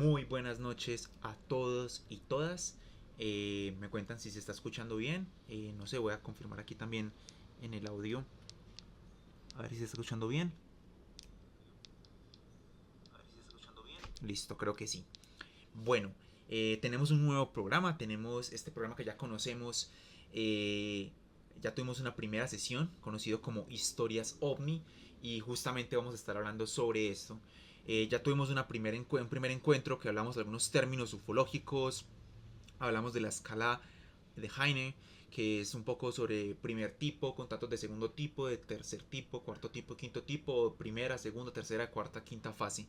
Muy buenas noches a todos y todas. Me cuentan si se está escuchando bien. No sé, voy a confirmar aquí también en el audio. A ver si se está escuchando bien. Listo, creo que sí. Bueno, tenemos un nuevo programa. Tenemos este programa que ya conocemos. eh, ya tuvimos una primera sesión conocido como Historias OVNI. Y justamente vamos a estar hablando sobre esto. Ya tuvimos un primer encuentro que hablamos de algunos términos ufológicos. Hablamos de la escala de Heine, que es un poco sobre primer tipo, contactos de segundo tipo, de tercer tipo, cuarto tipo, quinto tipo, primera, segunda, tercera, cuarta, quinta fase.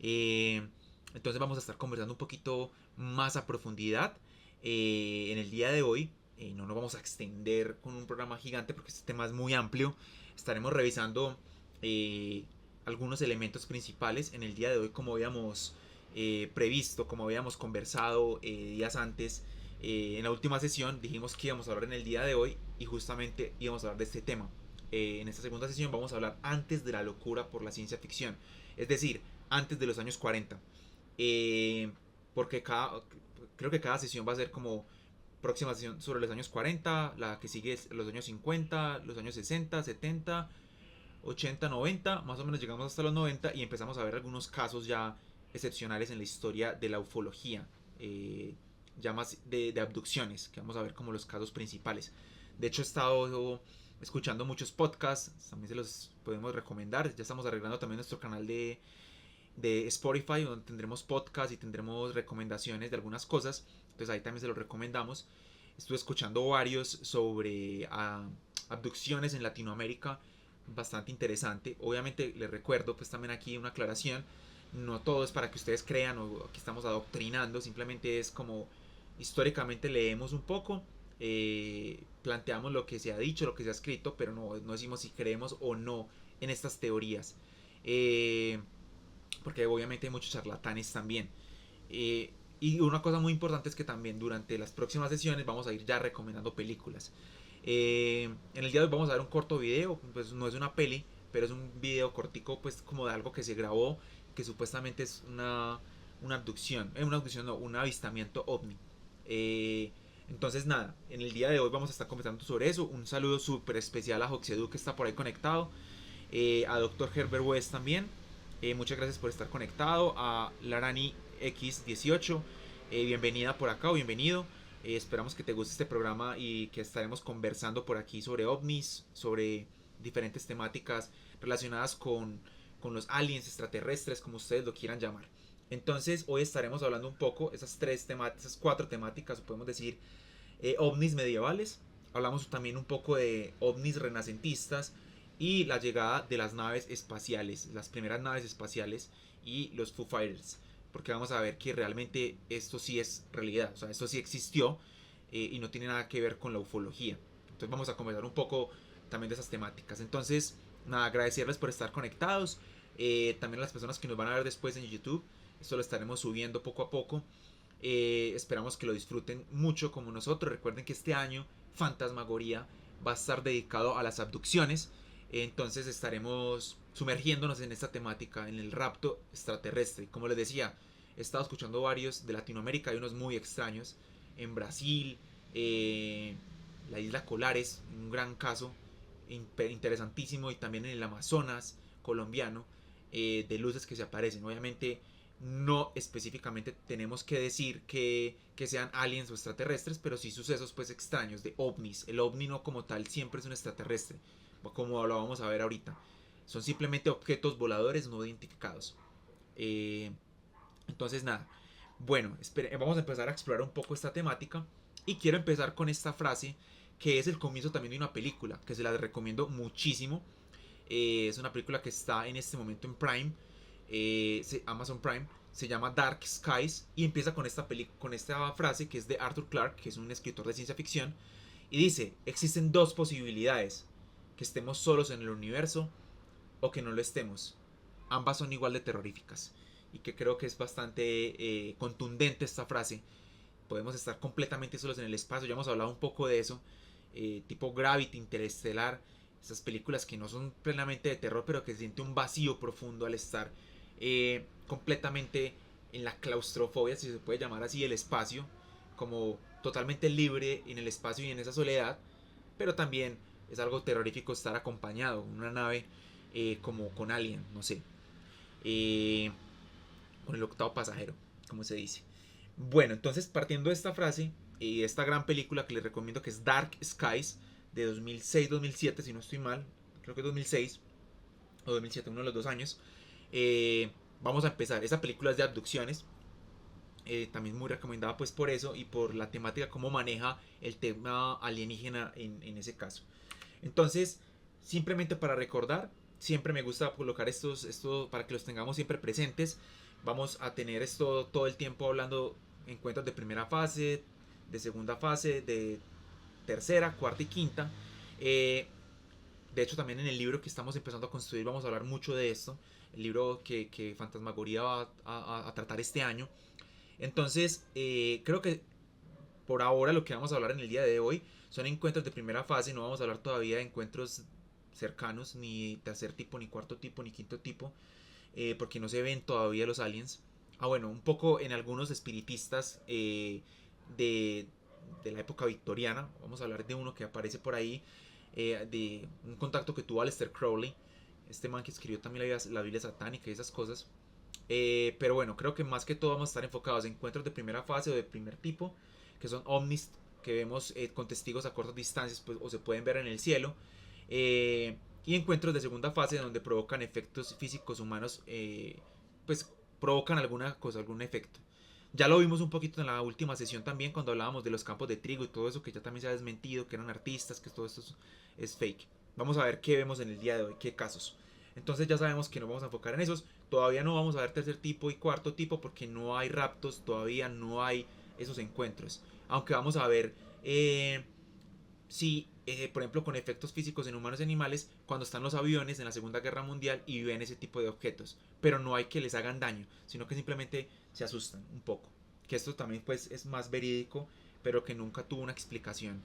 Eh, entonces vamos a estar conversando un poquito más a profundidad en el día de hoy. No nos vamos a extender con un programa gigante porque este tema es muy amplio. Estaremos revisando eh, algunos elementos principales en el día de hoy como habíamos previsto, como habíamos conversado días antes. En la última sesión dijimos que íbamos a hablar en el día de hoy y justamente íbamos a hablar de este tema. En esta segunda sesión vamos a hablar antes de la locura por la ciencia ficción. Es decir, antes de los años 40. Eh, porque creo que cada sesión va a ser como próxima sesión sobre los años 40, la que sigue es los años 50, los años 60, 70, 80, 90, más o menos llegamos hasta los 90 y empezamos a ver algunos casos ya excepcionales en la historia de la ufología, ya más de abducciones, que vamos a ver como los casos principales. De hecho he estado escuchando muchos podcasts, también se los podemos recomendar, ya estamos arreglando también nuestro canal de Spotify, donde tendremos podcast y tendremos recomendaciones de algunas cosas. Entonces ahí también se los recomendamos. Estuve escuchando varios sobre abducciones en Latinoamérica, bastante interesante. Obviamente les recuerdo pues también aquí una aclaración. No todo es para que ustedes crean o aquí estamos adoctrinando, simplemente es como históricamente leemos un poco, planteamos lo que se ha dicho, lo que se ha escrito, pero no decimos si creemos o no en estas teorías. Eh, Porque obviamente hay muchos charlatanes también. Y una cosa muy importante es que también durante las próximas sesiones vamos a ir ya recomendando películas. En el día de hoy vamos a ver un corto video, pues no es una peli, pero es un video cortico, pues como de algo que se grabó, que supuestamente es una abducción no, un avistamiento ovni. Eh, entonces nada, en el día de hoy vamos a estar conversando sobre eso. Un saludo súper especial a Hoxedu que está por ahí conectado, a Dr. Herbert West también. Muchas gracias por estar conectado. A Larani X18, bienvenida por acá o bienvenido. Esperamos que te guste este programa y que estaremos conversando por aquí sobre ovnis, sobre diferentes temáticas relacionadas con los aliens extraterrestres, como ustedes lo quieran llamar. Entonces, hoy estaremos hablando un poco esas cuatro temáticas, podemos decir, ovnis medievales. Hablamos también un poco de ovnis renacentistas y la llegada de las naves espaciales, las primeras naves espaciales y los Foo Fighters. Porque vamos a ver que realmente esto sí es realidad, o sea, esto sí existió y no tiene nada que ver con la ufología. Entonces vamos a conversar un poco también de esas temáticas. Entonces, nada, agradecerles por estar conectados. También a las personas que nos van a ver después en YouTube. Esto lo estaremos subiendo poco a poco. Esperamos que lo disfruten mucho como nosotros. Recuerden que este año Fantasmagoría va a estar dedicado a las abducciones. Entonces estaremos sumergiéndonos en esta temática, en el rapto extraterrestre. Como les decía, he estado escuchando varios de Latinoamérica, hay unos muy extraños. En Brasil, la isla Colares, un gran caso interesantísimo. Y también en el Amazonas colombiano, de luces que se aparecen. Obviamente no específicamente tenemos que decir que sean aliens o extraterrestres, pero sí sucesos pues extraños de ovnis. El ovni no como tal siempre es un extraterrestre, como lo vamos a ver ahorita. Son simplemente objetos voladores no identificados. Eh, entonces nada, bueno, vamos a empezar a explorar un poco esta temática y quiero empezar con esta frase que es el comienzo también de una película que se la recomiendo muchísimo. Es una película que está en este momento en Prime, Amazon Prime. Se llama Dark Skies y empieza con esta frase que es de Arthur Clarke, que es un escritor de ciencia ficción, y dice: existen dos posibilidades, que estemos solos en el universo o que no lo estemos. Ambas son igual de terroríficas, y que creo que es bastante contundente esta frase. Podemos estar completamente solos en el espacio, ya hemos hablado un poco de eso, tipo Gravity, Interestelar, esas películas que no son plenamente de terror, pero que se siente un vacío profundo al estar completamente en la claustrofobia, si se puede llamar así, el espacio, como totalmente libre en el espacio y en esa soledad, pero también es algo terrorífico estar acompañado en una nave como con alguien, no sé, eh, con el octavo pasajero, como se dice. Bueno, entonces partiendo de esta frase y de esta gran película que les recomiendo, que es Dark Skies, de 2006-2007, si no estoy mal, creo que es 2006 o 2007, uno de los dos años. Vamos a empezar. Esa película es de abducciones. También muy recomendada pues por eso y por la temática, cómo maneja el tema alienígena en ese caso. Entonces, simplemente para recordar, siempre me gusta colocar estos para que los tengamos siempre presentes. Vamos a tener esto todo el tiempo hablando encuentros de primera fase, de segunda fase, de tercera, cuarta y quinta. De hecho, también en el libro que estamos empezando a construir vamos a hablar mucho de esto. El libro que Fantasmagoría va a tratar este año. Entonces, creo que por ahora lo que vamos a hablar en el día de hoy son encuentros de primera fase. No vamos a hablar todavía de encuentros cercanos, ni tercer tipo, ni cuarto tipo, ni quinto tipo, porque no se ven todavía los aliens. Ah, bueno, un poco en algunos espiritistas de, de la época victoriana. Vamos a hablar de uno que aparece por ahí, de un contacto que tuvo Aleister Crowley, este man que escribió también la Biblia satánica y esas cosas. Pero bueno, creo que más que todo vamos a estar enfocados en encuentros de primera fase o de primer tipo, que son ovnis que vemos con testigos a cortas distancias, pues, o se pueden ver en el cielo. Y encuentros de segunda fase donde provocan efectos físicos humanos, pues provocan alguna cosa, algún efecto. Ya lo vimos un poquito en la última sesión también cuando hablábamos de los campos de trigo y todo eso, que ya también se ha desmentido, que eran artistas, que todo esto es fake. Vamos a ver qué vemos en el día de hoy, qué casos. Entonces ya sabemos que nos vamos a enfocar en esos. Todavía no vamos a ver tercer tipo y cuarto tipo porque no hay raptos, todavía no hay esos encuentros. Aunque vamos a ver si, por ejemplo, con efectos físicos en humanos y animales, cuando están los aviones en la Segunda Guerra Mundial y ven ese tipo de objetos. Pero no hay que les hagan daño, sino que simplemente se asustan un poco. Que esto también pues es más verídico, pero que nunca tuvo una explicación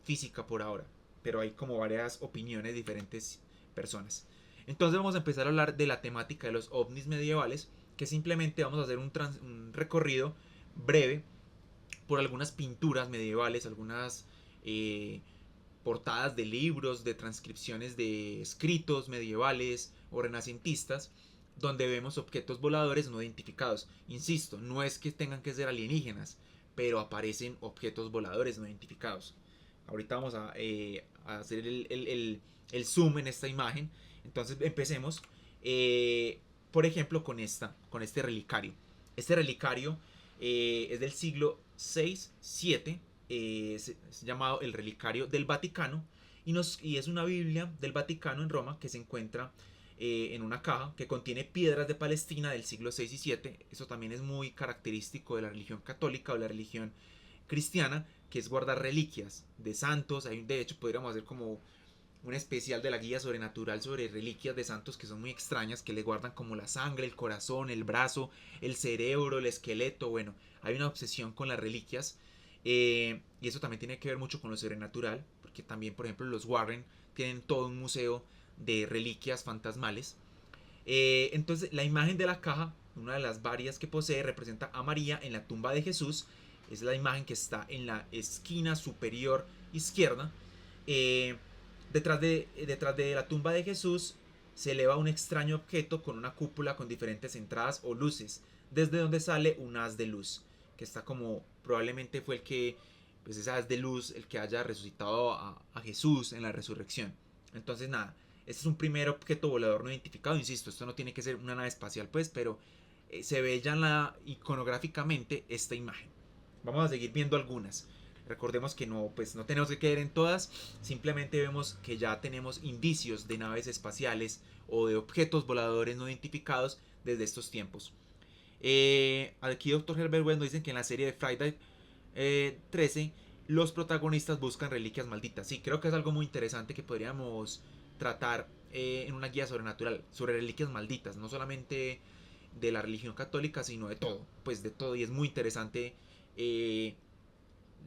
física por ahora. Pero hay como varias opiniones de diferentes personas. Entonces vamos a empezar a hablar de la temática de los ovnis medievales, que simplemente vamos a hacer un recorrido breve por algunas pinturas medievales, algunas portadas de libros, de transcripciones de escritos medievales o renacentistas, donde vemos objetos voladores no identificados. Insisto, no es que tengan que ser alienígenas, pero aparecen objetos voladores no identificados. Ahorita vamos a hacer el zoom en esta imagen. Entonces empecemos, por ejemplo, con este relicario. Este relicario es del siglo 6-7, es llamado el relicario del Vaticano y es una Biblia del Vaticano en Roma que se encuentra en una caja que contiene piedras de Palestina del siglo 6 y 7. Eso también es muy característico de la religión católica o la religión cristiana, que es guardar reliquias de santos. De hecho, podríamos hacer como un especial de la guía sobrenatural sobre reliquias de santos que son muy extrañas, que le guardan como la sangre, el corazón, el brazo, el cerebro, el esqueleto. Bueno, hay una obsesión con las reliquias, y eso también tiene que ver mucho con lo sobrenatural, porque también, por ejemplo, los Warren tienen todo un museo de reliquias fantasmales. Entonces, la imagen de la caja, una de las varias que posee, representa a María en la tumba de Jesús. Es la imagen que está en la esquina superior izquierda. Detrás de la tumba de Jesús se eleva un extraño objeto con una cúpula con diferentes entradas o luces, desde donde sale un haz de luz, que está como probablemente fue el que, pues ese haz de luz, el que haya resucitado a Jesús en la resurrección. Entonces nada, este es un primer objeto volador no identificado, insisto, esto no tiene que ser una nave espacial pues, pero se ve ya en iconográficamente esta imagen. Vamos a seguir viendo algunas. Recordemos que no, pues no tenemos que quedar en todas, simplemente vemos que ya tenemos indicios de naves espaciales o de objetos voladores no identificados desde estos tiempos. Aquí Dr. Herbert West nos dice que en la serie de Friday 13 los protagonistas buscan reliquias malditas. Sí, creo que es algo muy interesante que podríamos tratar en una guía sobrenatural, sobre reliquias malditas, no solamente de la religión católica, sino de todo, pues de todo, y es muy interesante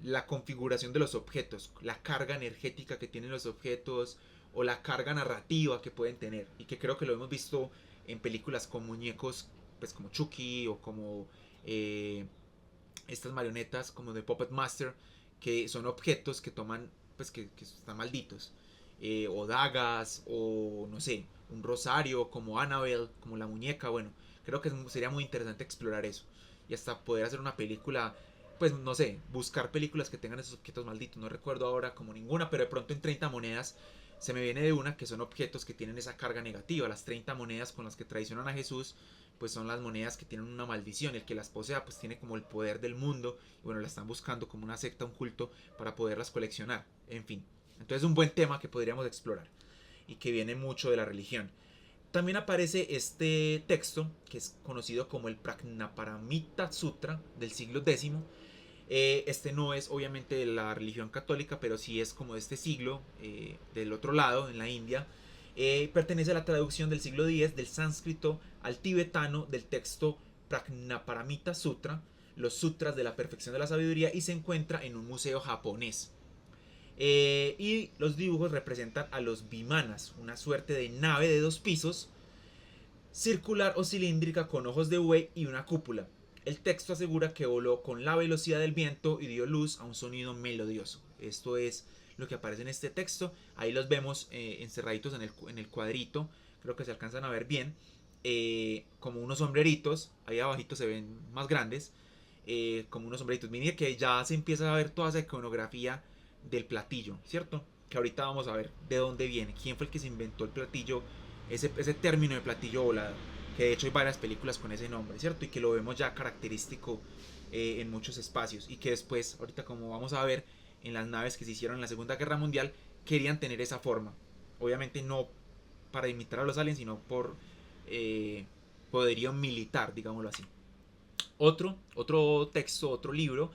la configuración de los objetos, la carga energética que tienen los objetos o la carga narrativa que pueden tener, y que creo que lo hemos visto en películas con muñecos pues como Chucky o como estas marionetas como de Puppet Master, que son objetos que toman, pues que están malditos. O dagas, o no sé, un rosario como Annabelle, como la muñeca. Bueno, creo que sería muy interesante explorar eso. Y hasta poder hacer una película, pues no sé, buscar películas que tengan esos objetos malditos. No recuerdo ahora como ninguna, pero de pronto en 30 monedas se me viene de una que son objetos que tienen esa carga negativa. Las 30 monedas con las que traicionan a Jesús, pues son las monedas que tienen una maldición. El que las posea pues tiene como el poder del mundo. Y bueno, la están buscando como una secta, un culto, para poderlas coleccionar. En fin, entonces es un buen tema que podríamos explorar y que viene mucho de la religión. También aparece este texto que es conocido como el Prajnaparamita Sutra del siglo X. Este no es obviamente de la religión católica, pero sí es como de este siglo, del otro lado, en la India. Pertenece a la traducción del siglo X del sánscrito al tibetano del texto Prajnaparamita Sutra, los sutras de la perfección de la sabiduría, y se encuentra en un museo japonés. Y los dibujos representan a los vimanas, una suerte de nave de 2 pisos, circular o cilíndrica con ojos de buey y una cúpula. El texto asegura que voló con la velocidad del viento y dio luz a un sonido melodioso. Esto es lo que aparece en este texto. Ahí los vemos encerraditos en el cuadrito. Creo que se alcanzan a ver bien. Como unos sombreritos. Ahí abajito se ven más grandes. Como unos sombreritos. Miren que ya se empieza a ver toda esa iconografía del platillo, ¿cierto? Que ahorita vamos a ver de dónde viene. ¿Quién fue el que se inventó el platillo? Ese término de platillo volador, que de hecho hay varias películas con ese nombre, ¿cierto? Y que lo vemos ya característico en muchos espacios, y que después, ahorita como vamos a ver, en las naves que se hicieron en la Segunda Guerra Mundial, querían tener esa forma. Obviamente no para imitar a los aliens, sino por poderío militar, digámoslo así. Otro texto, otro libro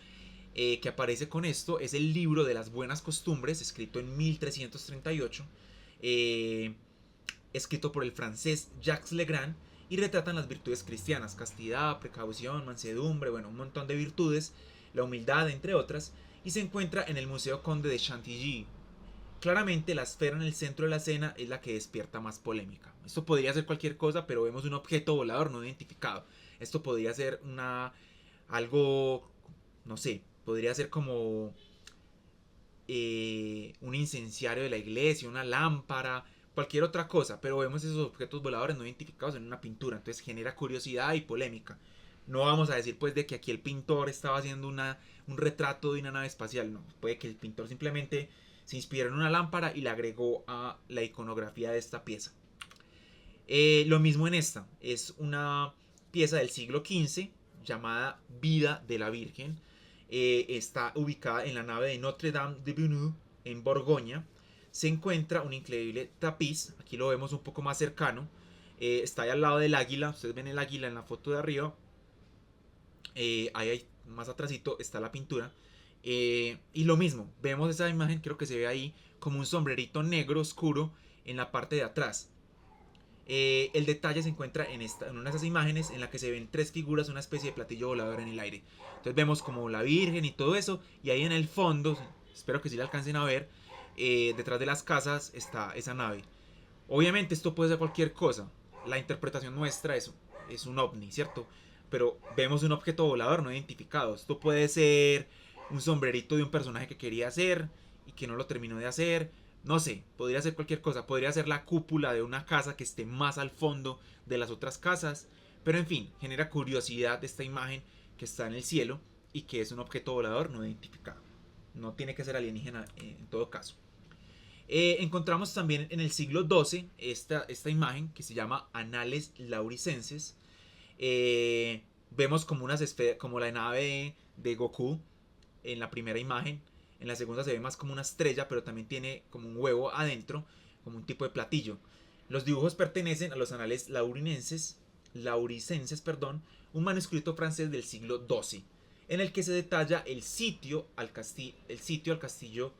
que aparece con esto es el libro de las buenas costumbres, escrito en 1338. Escrito por el francés Jacques Legrand, y retratan las virtudes cristianas: castidad, precaución, mansedumbre, bueno, un montón de virtudes, la humildad, entre otras, y se encuentra en el Museo Conde de Chantilly. Claramente la esfera en el centro de la escena es la que despierta más polémica. Esto podría ser cualquier cosa, pero vemos un objeto volador no identificado. Esto podría ser algo, no sé, podría ser como un incenciario de la iglesia, una lámpara, cualquier otra cosa, pero vemos esos objetos voladores no identificados en una pintura, entonces genera curiosidad y polémica. No vamos a decir pues de que aquí el pintor estaba haciendo un retrato de una nave espacial, no, puede que el pintor simplemente se inspiró en una lámpara y la agregó a la iconografía de esta pieza. Lo mismo en esta, es una pieza del siglo XV llamada Vida de la Virgen. Está ubicada en la nave de Notre Dame de Bruneux, en Borgoña. Se encuentra un increíble tapiz, aquí lo vemos un poco más cercano. Está ahí al lado del águila, ustedes ven el águila en la foto de arriba. Ahí más atrásito está la pintura. Y lo mismo, vemos esa imagen, creo que se ve ahí como un sombrerito negro oscuro en la parte de atrás. El detalle se encuentra en una de esas imágenes en la que se ven 3 figuras, una especie de platillo volador en el aire. Entonces vemos como la Virgen y todo eso, y ahí en el fondo, espero que sí la alcancen a ver, detrás de las casas está esa nave. Obviamente esto puede ser cualquier cosa. La interpretación nuestra es un ovni, ¿cierto? Pero vemos un objeto volador no identificado. Esto puede ser un sombrerito de un personaje que quería hacer y que no lo terminó de hacer. No sé, podría ser cualquier cosa. Podría ser la cúpula de una casa que esté más al fondo de las otras casas. Pero en fin, genera curiosidad esta imagen que está en el cielo y que es un objeto volador no identificado. No tiene que ser alienígena en todo caso. Encontramos también en el siglo XII esta imagen que se llama Anales Lauricenses. Vemos como como la nave de Goku en la primera imagen. En la segunda se ve más como una estrella, pero también tiene como un huevo adentro, como un tipo de platillo. Los dibujos pertenecen a los Anales Lauricenses, un manuscrito francés del siglo XII, en el que se detalla el sitio al castillo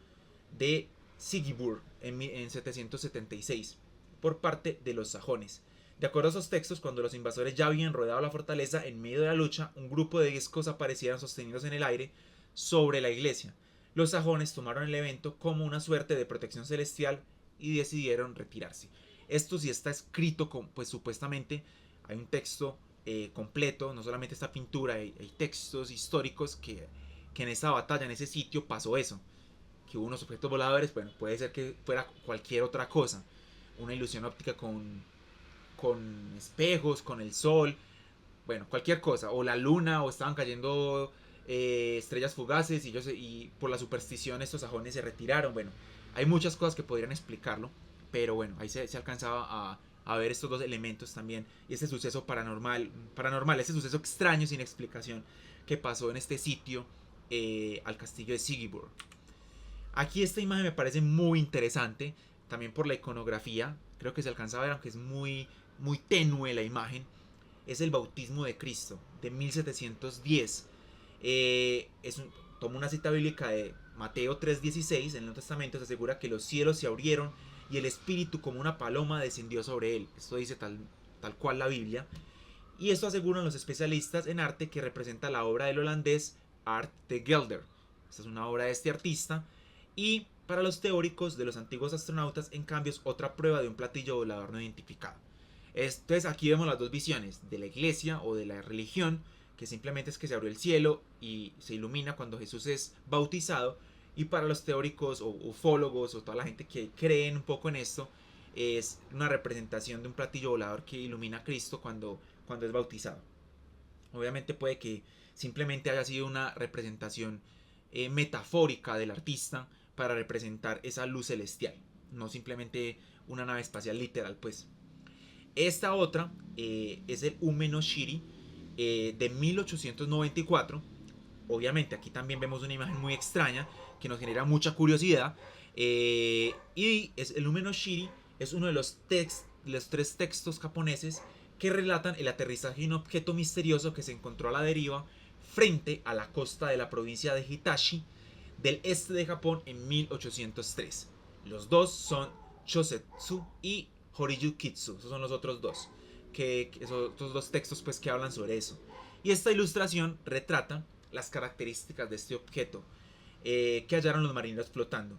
de Sigisburg en 776 por parte de los sajones. De acuerdo a esos textos, cuando los invasores ya habían rodeado la fortaleza, en medio de la lucha, un grupo de discos aparecieron sostenidos en el aire sobre la iglesia. Los sajones tomaron el evento como una suerte de protección celestial y decidieron retirarse. Esto sí está escrito, pues supuestamente hay un texto completo, no solamente esta pintura, hay textos históricos que en esta batalla, en ese sitio, pasó eso. Que hubo unos objetos voladores, bueno, puede ser que fuera cualquier otra cosa. Una ilusión óptica con espejos, con el sol, bueno, cualquier cosa. O la luna, o estaban cayendo estrellas fugaces y por la superstición estos sajones se retiraron. Bueno, hay muchas cosas que podrían explicarlo, pero bueno, ahí se alcanzaba a ver estos dos elementos también y este suceso paranormal, este suceso extraño sin explicación que pasó en este sitio al castillo de Sigiburg. Aquí esta imagen me parece muy interesante, también por la iconografía, creo que se alcanza a ver, aunque es muy tenue la imagen, es el bautismo de Cristo, de 1710. Toma una cita bíblica de Mateo 3:16, en el Nuevo Testamento se asegura que los cielos se abrieron y el Espíritu como una paloma descendió sobre él. Esto dice tal cual la Biblia. Y esto aseguran los especialistas en arte que representa la obra del holandés Art de Gelder. Esta es una obra de este artista. Y para los teóricos de los antiguos astronautas, en cambio, es otra prueba de un platillo volador no identificado. Entonces aquí vemos las dos visiones, de la iglesia o de la religión, que simplemente es que se abrió el cielo y se ilumina cuando Jesús es bautizado. Y para los teóricos o ufólogos o toda la gente que creen un poco en esto, es una representación de un platillo volador que ilumina a Cristo cuando es bautizado. Obviamente puede que simplemente haya sido una representación metafórica del artista para representar esa luz celestial, no simplemente una nave espacial literal, pues. Esta otra es el Ume Shiri de 1894. Obviamente aquí también vemos una imagen muy extraña que nos genera mucha curiosidad. Y es el Ume Shiri es uno de los tres textos japoneses que relatan el aterrizaje de un objeto misterioso que se encontró a la deriva frente a la costa de la provincia de Hitachi del este de Japón en 1803. Los dos son Chosetsu y Horiyukitsu, esos son los otros dos, esos dos textos pues que hablan sobre eso. Y esta ilustración retrata las características de este objeto que hallaron los marineros flotando,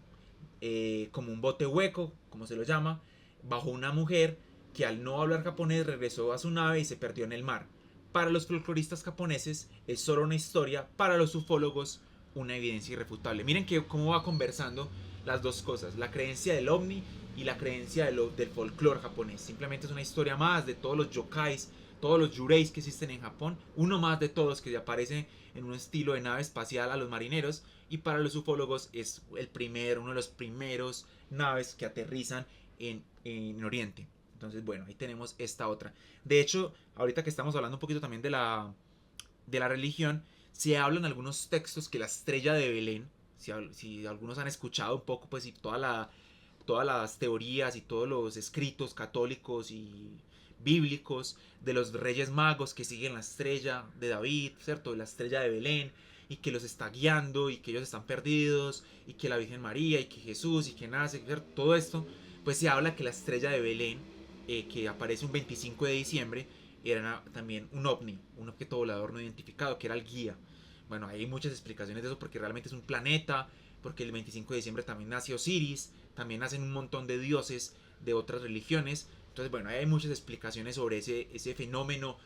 como un bote hueco, como se lo llama, bajo una mujer que al no hablar japonés regresó a su nave y se perdió en el mar. Para los folcloristas japoneses es solo una historia, para los ufólogos una evidencia irrefutable. Miren que cómo va conversando las dos cosas, la creencia del ovni y la creencia del folclore japonés. Simplemente es una historia más de todos los yokais, todos los yureis que existen en Japón, uno más de todos que aparece en un estilo de nave espacial a los marineros, y para los ufólogos es uno de los primeros naves que aterrizan en Oriente. Entonces, bueno, ahí tenemos esta otra. De hecho, ahorita que estamos hablando un poquito también de la religión, se hablan algunos textos que la estrella de Belén, si algunos han escuchado un poco, pues, y todas las teorías y todos los escritos católicos y bíblicos de los reyes magos que siguen la estrella de David, ¿cierto? La estrella de Belén, y que los está guiando y que ellos están perdidos y que la Virgen María y que Jesús y que nace, ¿cierto? Todo esto, pues se habla que la estrella de Belén, que aparece un 25 de diciembre, era también un ovni, un objeto volador no identificado, que era el guía. Bueno, hay muchas explicaciones de eso porque realmente es un planeta, porque el 25 de diciembre también nace Osiris, también nacen un montón de dioses de otras religiones. Entonces, bueno, hay muchas explicaciones sobre ese fenómeno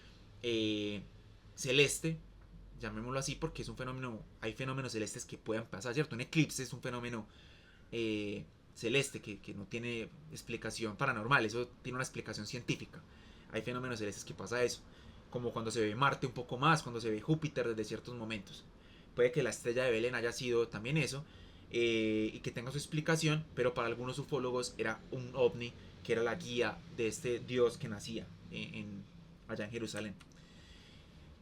celeste, llamémoslo así, porque es un fenómeno, hay fenómenos celestes que puedan pasar, ¿cierto? Un eclipse es un fenómeno celeste que no tiene explicación paranormal, eso tiene una explicación científica. Hay fenómenos celestes que pasa eso, como cuando se ve Marte un poco más, cuando se ve Júpiter desde ciertos momentos. Puede que la estrella de Belén haya sido también eso, y que tenga su explicación, pero para algunos ufólogos era un ovni que era la guía de este dios que nacía allá en Jerusalén.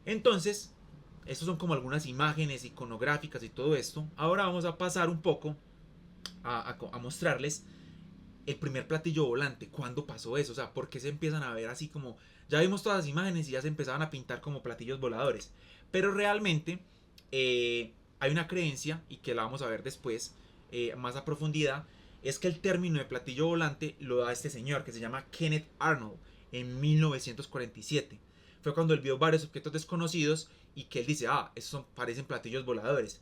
Entonces, estas son como algunas imágenes iconográficas y todo esto. Ahora vamos a pasar un poco a mostrarles el primer platillo volante. ¿Cuándo pasó eso? O sea, ¿por qué se empiezan a ver así como... Ya vimos todas las imágenes y ya se empezaban a pintar como platillos voladores. Pero realmente hay una creencia, y que la vamos a ver después más a profundidad, es que el término de platillo volante lo da este señor que se llama Kenneth Arnold en 1947. Fue cuando él vio varios objetos desconocidos y que él dice, estos parecen platillos voladores,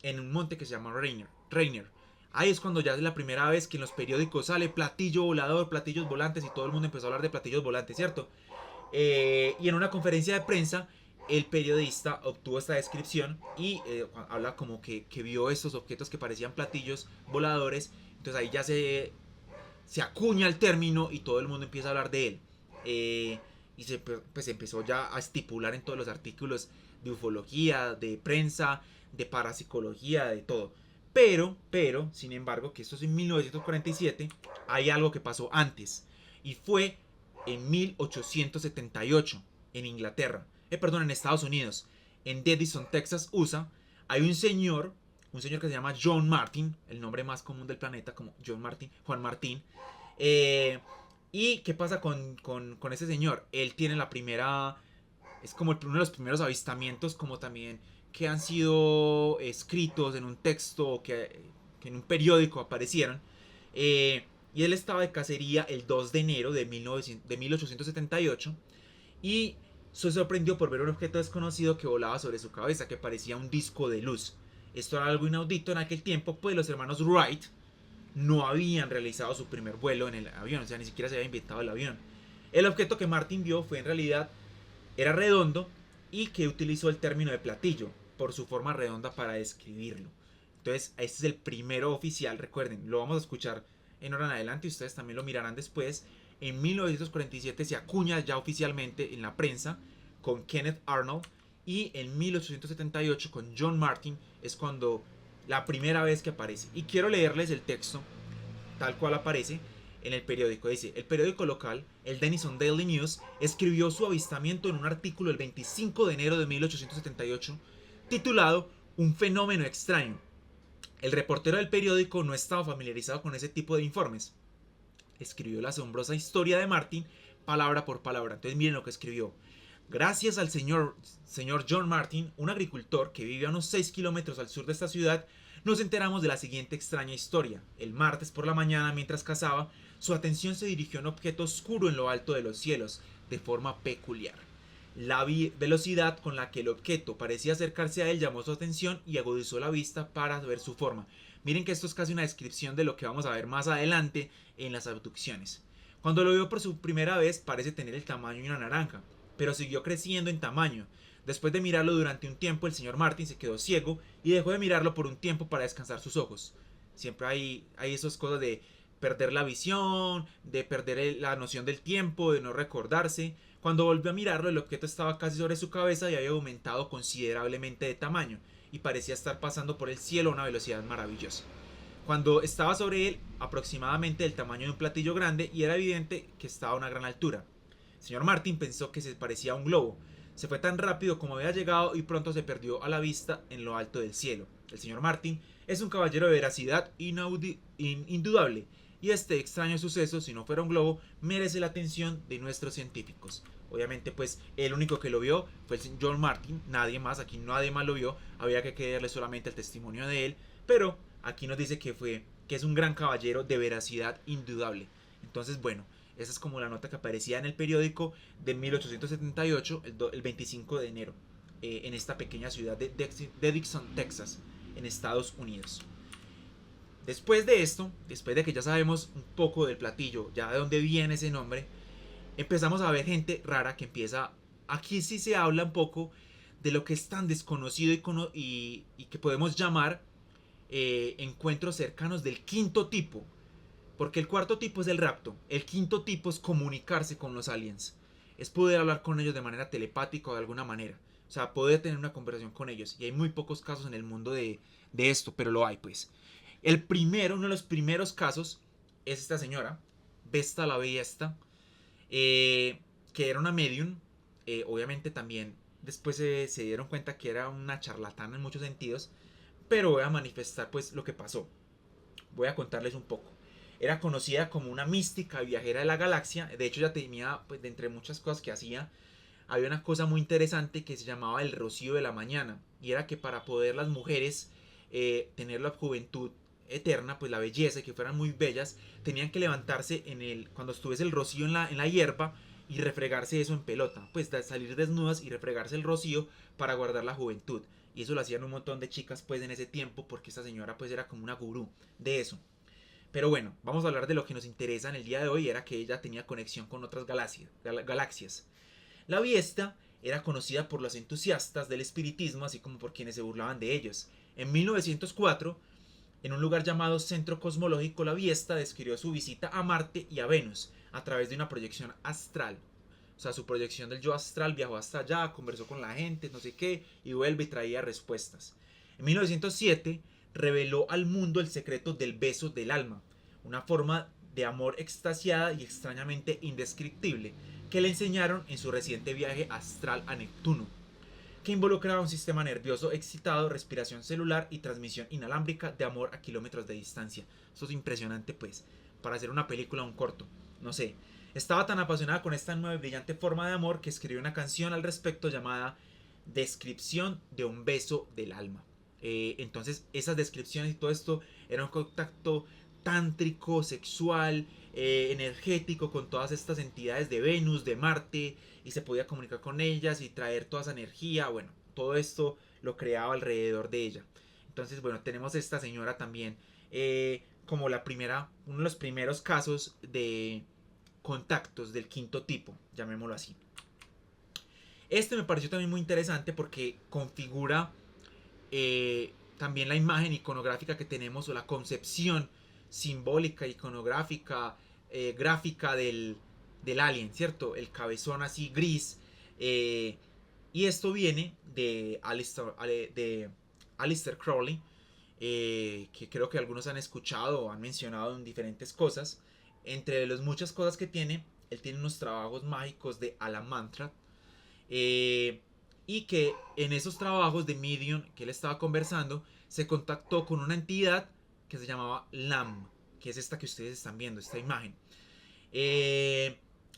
en un monte que se llama Rainier. Ahí es cuando ya es la primera vez que en los periódicos sale platillo volador, platillos volantes, y todo el mundo empezó a hablar de platillos volantes, ¿cierto? Y en una conferencia de prensa, el periodista obtuvo esta descripción y habla como que vio estos objetos que parecían platillos voladores. Entonces ahí ya se acuña el término y todo el mundo empieza a hablar de él. Eh, y pues empezó ya a estipular en todos los artículos de ufología, de prensa, de parapsicología, de todo. Sin embargo, que esto es en 1947, hay algo que pasó antes. Y fue en 1878, en Inglaterra. Perdón, en Estados Unidos. En Edison, Texas, USA, hay un señor que se llama John Martin, el nombre más común del planeta, como John Martin, Juan Martín. Eh, ¿Y qué pasa con ese señor? Él tiene la primera, es como uno de los primeros avistamientos, como también que han sido escritos en un texto o que en un periódico aparecieron. Y él estaba de cacería el 2 de enero de 1878 y se sorprendió por ver un objeto desconocido que volaba sobre su cabeza, que parecía un disco de luz. Esto era algo inaudito en aquel tiempo, pues los hermanos Wright no habían realizado su primer vuelo en el avión, o sea, ni siquiera se había inventado el avión. El objeto que Martin vio fue en realidad, era redondo y que utilizó el término de platillo por su forma redonda para describirlo. Entonces, este es el primero oficial, recuerden, lo vamos a escuchar en hora en adelante y ustedes también lo mirarán después. En 1947 se acuña ya oficialmente en la prensa con Kenneth Arnold y en 1878 con John Martin es cuando la primera vez que aparece. Y quiero leerles el texto tal cual aparece en el periódico. Dice, el periódico local, el Denison Daily News, escribió su avistamiento en un artículo el 25 de enero de 1878 titulado Un fenómeno extraño. El reportero del periódico no estaba familiarizado con ese tipo de informes. Escribió la asombrosa historia de Martin palabra por palabra. Entonces miren lo que escribió. Gracias al señor John Martin, un agricultor que vive a unos 6 kilómetros al sur de esta ciudad, nos enteramos de la siguiente extraña historia. El martes por la mañana, mientras cazaba, su atención se dirigió a un objeto oscuro en lo alto de los cielos, de forma peculiar. La velocidad con la que el objeto parecía acercarse a él llamó su atención y agudizó la vista para ver su forma. Miren que esto es casi una descripción de lo que vamos a ver más adelante en las abducciones. Cuando lo vio por su primera vez parece tener el tamaño de una naranja, pero siguió creciendo en tamaño. Después de mirarlo durante un tiempo, el señor Martin se quedó ciego y dejó de mirarlo por un tiempo para descansar sus ojos. Siempre hay esas cosas de perder la visión, de perder la noción del tiempo, de no recordarse. Cuando volvió a mirarlo, el objeto estaba casi sobre su cabeza y había aumentado considerablemente de tamaño y parecía estar pasando por el cielo a una velocidad maravillosa. Cuando estaba sobre él, aproximadamente del tamaño de un platillo grande, y era evidente que estaba a una gran altura. El señor Martin pensó que se parecía a un globo. Se fue tan rápido como había llegado y pronto se perdió a la vista en lo alto del cielo. El señor Martin es un caballero de veracidad indudable, y este extraño suceso, si no fuera un globo, merece la atención de nuestros científicos. Obviamente, pues el único que lo vio fue el señor John Martin, nadie más, aquí nadie más lo vio, había que creerle solamente el testimonio de él, pero aquí nos dice que es un gran caballero de veracidad indudable. Entonces, bueno, esa es como la nota que aparecía en el periódico de 1878, el 25 de enero, en esta pequeña ciudad de Dixon, Texas, en Estados Unidos. Después de esto, después de que ya sabemos un poco del platillo, ya de dónde viene ese nombre, empezamos a ver gente rara que empieza... Aquí sí se habla un poco de lo que es tan desconocido y que podemos llamar encuentros cercanos del quinto tipo. Porque el cuarto tipo es el rapto. El quinto tipo es comunicarse con los aliens. Es poder hablar con ellos de manera telepática o de alguna manera. O sea, poder tener una conversación con ellos. Y hay muy pocos casos en el mundo de esto, pero lo hay pues. Uno de los primeros casos es esta señora, Vesta la Ballesta, que era una medium. Obviamente también después se dieron cuenta que era una charlatana en muchos sentidos. Pero voy a manifestar pues lo que pasó. Voy a contarles un poco. Era conocida como una mística viajera de la galaxia. De hecho, ya tenía, pues, de entre muchas cosas que hacía, había una cosa muy interesante que se llamaba el rocío de la mañana. Y era que para poder las mujeres tener la juventud eterna, pues la belleza, y que fueran muy bellas, tenían que levantarse cuando estuviese el rocío en la hierba y refregarse eso en pelota. Pues salir desnudas y refregarse el rocío para guardar la juventud. Y eso lo hacían un montón de chicas pues en ese tiempo, porque esta señora pues era como una gurú de eso. Pero bueno, vamos a hablar de lo que nos interesa en el día de hoy. Era que ella tenía conexión con otras galaxias. La Biesta era conocida por los entusiastas del espiritismo, así como por quienes se burlaban de ellos. En 1904, en un lugar llamado Centro Cosmológico, la Biesta describió su visita a Marte y a Venus a través de una proyección astral. O sea, su proyección del yo astral viajó hasta allá, conversó con la gente, no sé qué, y vuelve y traía respuestas. En 1907 reveló al mundo el secreto del beso del alma, una forma de amor extasiada y extrañamente indescriptible que le enseñaron en su reciente viaje astral a Neptuno, que involucraba un sistema nervioso excitado, respiración celular y transmisión inalámbrica de amor a kilómetros de distancia. Esto es impresionante, pues, para hacer una película, un corto. No sé. Estaba tan apasionada con esta nueva y brillante forma de amor que escribió una canción al respecto llamada Descripción de un beso del alma. Entonces, esas descripciones y todo esto era un contacto tántrico, sexual, energético con todas estas entidades de Venus, de Marte, y se podía comunicar con ellas y traer toda esa energía. Bueno, todo esto lo creaba alrededor de ella. Entonces, bueno, tenemos esta señora también como la primera, uno de los primeros casos de contactos del quinto tipo, llamémoslo así. Este me pareció también muy interesante porque configura también la imagen iconográfica que tenemos o la concepción simbólica, iconográfica, gráfica del alien, ¿cierto? El cabezón así gris. Y esto viene de Aleister Crowley, que creo que algunos han escuchado o han mencionado en diferentes cosas. Entre las muchas cosas que tiene, él tiene unos trabajos mágicos de Alamantra. Y que en esos trabajos de Medium que él estaba conversando, se contactó con una entidad que se llamaba LAM, que es esta que ustedes están viendo, esta imagen.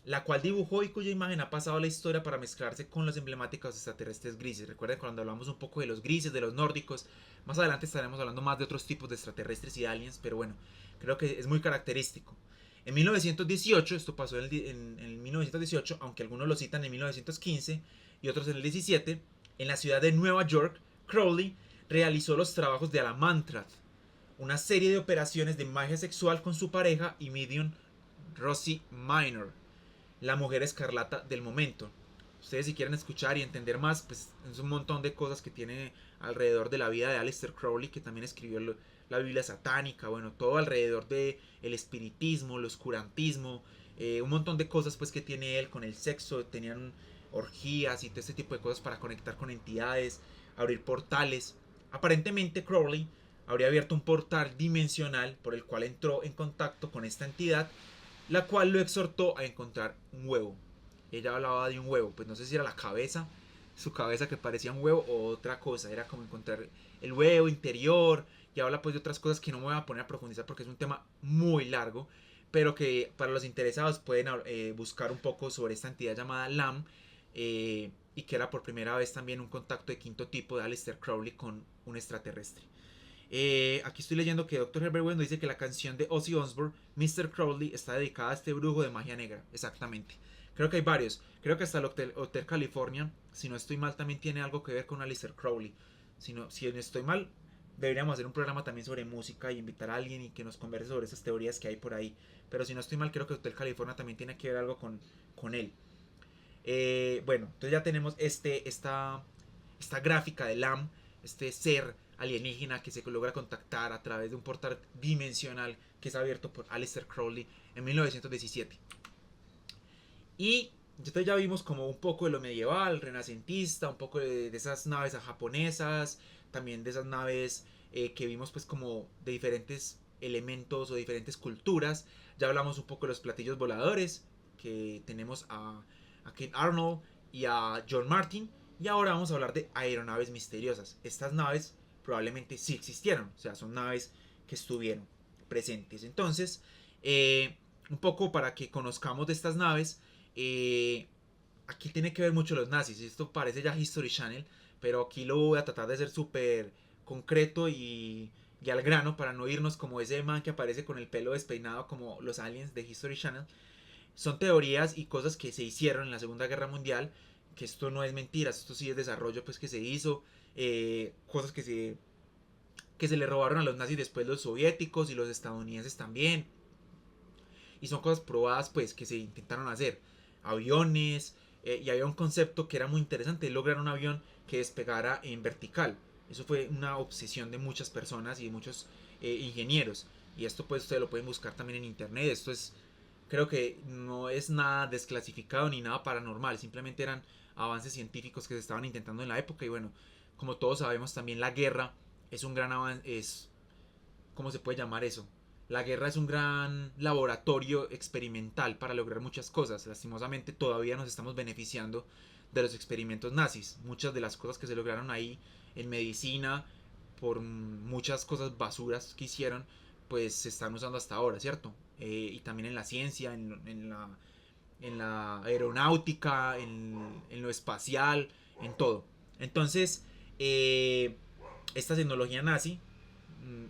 La cual dibujó y cuya imagen ha pasado a la historia para mezclarse con los emblemáticos extraterrestres grises. Recuerden cuando hablamos un poco de los grises, de los nórdicos. Más adelante estaremos hablando más de otros tipos de extraterrestres y aliens, pero bueno, creo que es muy característico. En 1918, esto pasó en 1918, aunque algunos lo citan en 1915 y otros en el 17, en la ciudad de Nueva York, Crowley realizó los trabajos de Alamantrat, una serie de operaciones de magia sexual con su pareja y medium Rosie Minor, la mujer escarlata del momento. Ustedes si quieren escuchar y entender más, pues es un montón de cosas que tiene alrededor de la vida de Aleister Crowley, que también escribió la Biblia satánica, bueno, todo alrededor de el espiritismo, el oscurantismo, un montón de cosas pues que tiene él con el sexo, tenían orgías y todo este tipo de cosas para conectar con entidades, abrir portales. Aparentemente Crowley habría abierto un portal dimensional por el cual entró en contacto con esta entidad, la cual lo exhortó a encontrar un huevo. Ella hablaba de un huevo, pues no sé si era la cabeza, su cabeza que parecía un huevo o otra cosa, era como encontrar el huevo interior, y habla pues de otras cosas que no me voy a poner a profundizar porque es un tema muy largo, pero que para los interesados pueden buscar un poco sobre esta entidad llamada LAM, y que era por primera vez también un contacto de quinto tipo de Aleister Crowley con un extraterrestre. Aquí estoy leyendo que Dr. Herbert Wendell dice que la canción de Ozzy Osbourne, Mr. Crowley, está dedicada a este brujo de magia negra. Exactamente. Creo que hay varios. Creo que hasta el Hotel California, si no estoy mal, también tiene algo que ver con Aleister Crowley. Si no estoy mal, deberíamos hacer un programa también sobre música y invitar a alguien y que nos converse sobre esas teorías que hay por ahí. Pero si no estoy mal, creo que Hotel California también tiene que ver algo con él. Bueno, entonces ya tenemos esta gráfica de Lam, este ser alienígena que se logra contactar a través de un portal dimensional que es abierto por Aleister Crowley en 1917. Y entonces ya vimos como un poco de lo medieval, renacentista, un poco de esas naves japonesas, también de esas naves que vimos pues como de diferentes elementos o diferentes culturas. Ya hablamos un poco de los platillos voladores, que tenemos a Ken Arnold y a John Martin. Y ahora vamos a hablar de aeronaves misteriosas. Estas naves probablemente sí existieron, o sea, son naves que estuvieron presentes. Entonces, un poco para que conozcamos de estas naves, aquí tiene que ver mucho los nazis. Esto parece ya History Channel, pero aquí lo voy a tratar de ser súper concreto y al grano para no irnos como ese man que aparece con el pelo despeinado como los aliens de History Channel. Son teorías y cosas que se hicieron en la Segunda Guerra Mundial, que esto no es mentira, esto sí es desarrollo pues que se hizo, cosas que se le robaron a los nazis después los soviéticos y los estadounidenses también, y son cosas probadas pues que se intentaron hacer, aviones, y había un concepto que era muy interesante, lograr un avión que despegara en vertical. Eso fue una obsesión de muchas personas y de muchos ingenieros. Y esto pues ustedes lo pueden buscar también en internet. Esto es, creo que no es nada desclasificado ni nada paranormal. Simplemente eran avances científicos que se estaban intentando en la época. Y bueno, como todos sabemos también la guerra es un gran avance, es, ¿cómo se puede llamar eso? La guerra es un gran laboratorio experimental para lograr muchas cosas. Lastimosamente todavía nos estamos beneficiando de los experimentos nazis. Muchas de las cosas que se lograron ahí en medicina, por muchas cosas basuras que hicieron, pues se están usando hasta ahora, ¿cierto? Y también en la ciencia, en la aeronáutica, en lo espacial, en todo. Entonces, esta tecnología nazi,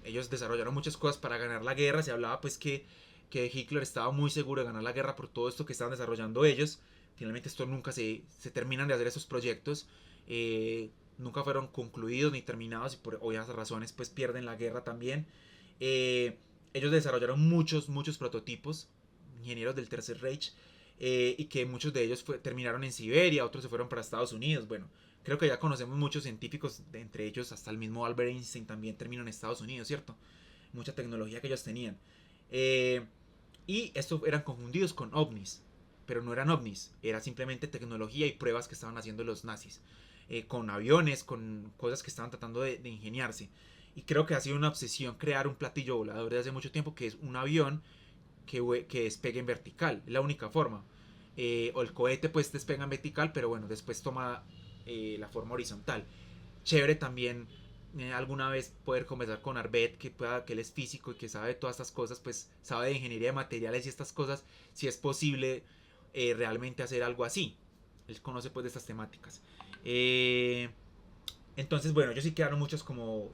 ellos desarrollaron muchas cosas para ganar la guerra. Se hablaba pues que Hitler estaba muy seguro de ganar la guerra por todo esto que estaban desarrollando ellos. Finalmente esto nunca se terminan de hacer esos proyectos. Nunca fueron concluidos ni terminados y por obvias razones pues pierden la guerra también. Ellos desarrollaron muchos prototipos, ingenieros del Tercer Reich, y que muchos de ellos terminaron en Siberia, otros se fueron para Estados Unidos. Bueno, creo que ya conocemos muchos científicos, entre ellos hasta el mismo Albert Einstein también terminó en Estados Unidos, ¿cierto? Mucha tecnología que ellos tenían. Y estos eran confundidos con ovnis, pero no eran ovnis, era simplemente tecnología y pruebas que estaban haciendo los nazis, con aviones, con cosas que estaban tratando de ingeniarse. Y creo que ha sido una obsesión crear un platillo volador desde hace mucho tiempo, que es un avión que despegue en vertical, es la única forma. O el cohete pues despega en vertical, pero bueno, después toma la forma horizontal. Chévere también alguna vez poder conversar con Arbet, que él es físico y que sabe de todas estas cosas, pues sabe de ingeniería de materiales y estas cosas, si es posible realmente hacer algo así. Él conoce pues de estas temáticas. Entonces, bueno, ellos sí quedaron muchos como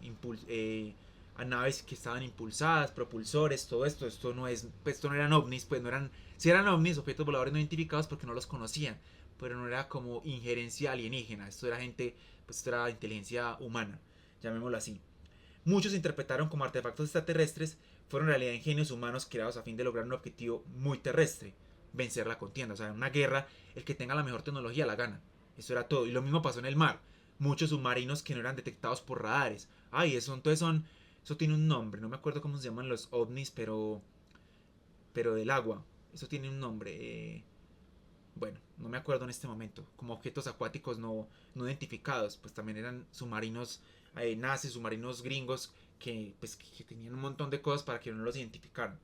a naves que estaban impulsadas, propulsores, todo esto. Esto no es, pues esto no eran ovnis, pues no eran, si eran ovnis, objetos voladores no identificados porque no los conocían, pero no era como injerencia alienígena. Esto era gente, pues esto era inteligencia humana, llamémoslo así. Muchos interpretaron como artefactos extraterrestres, fueron en realidad ingenios humanos creados a fin de lograr un objetivo muy terrestre, vencer la contienda. O sea, en una guerra, el que tenga la mejor tecnología la gana. Eso era todo. Y lo mismo pasó en el mar. Muchos submarinos que no eran detectados por radares. Ay, eso tiene un nombre. No me acuerdo cómo se llaman los ovnis, pero del agua. Eso tiene un nombre. Bueno, no me acuerdo en este momento. Como objetos acuáticos no identificados. Pues también eran submarinos nazis, submarinos gringos que tenían un montón de cosas para que no los identificaran.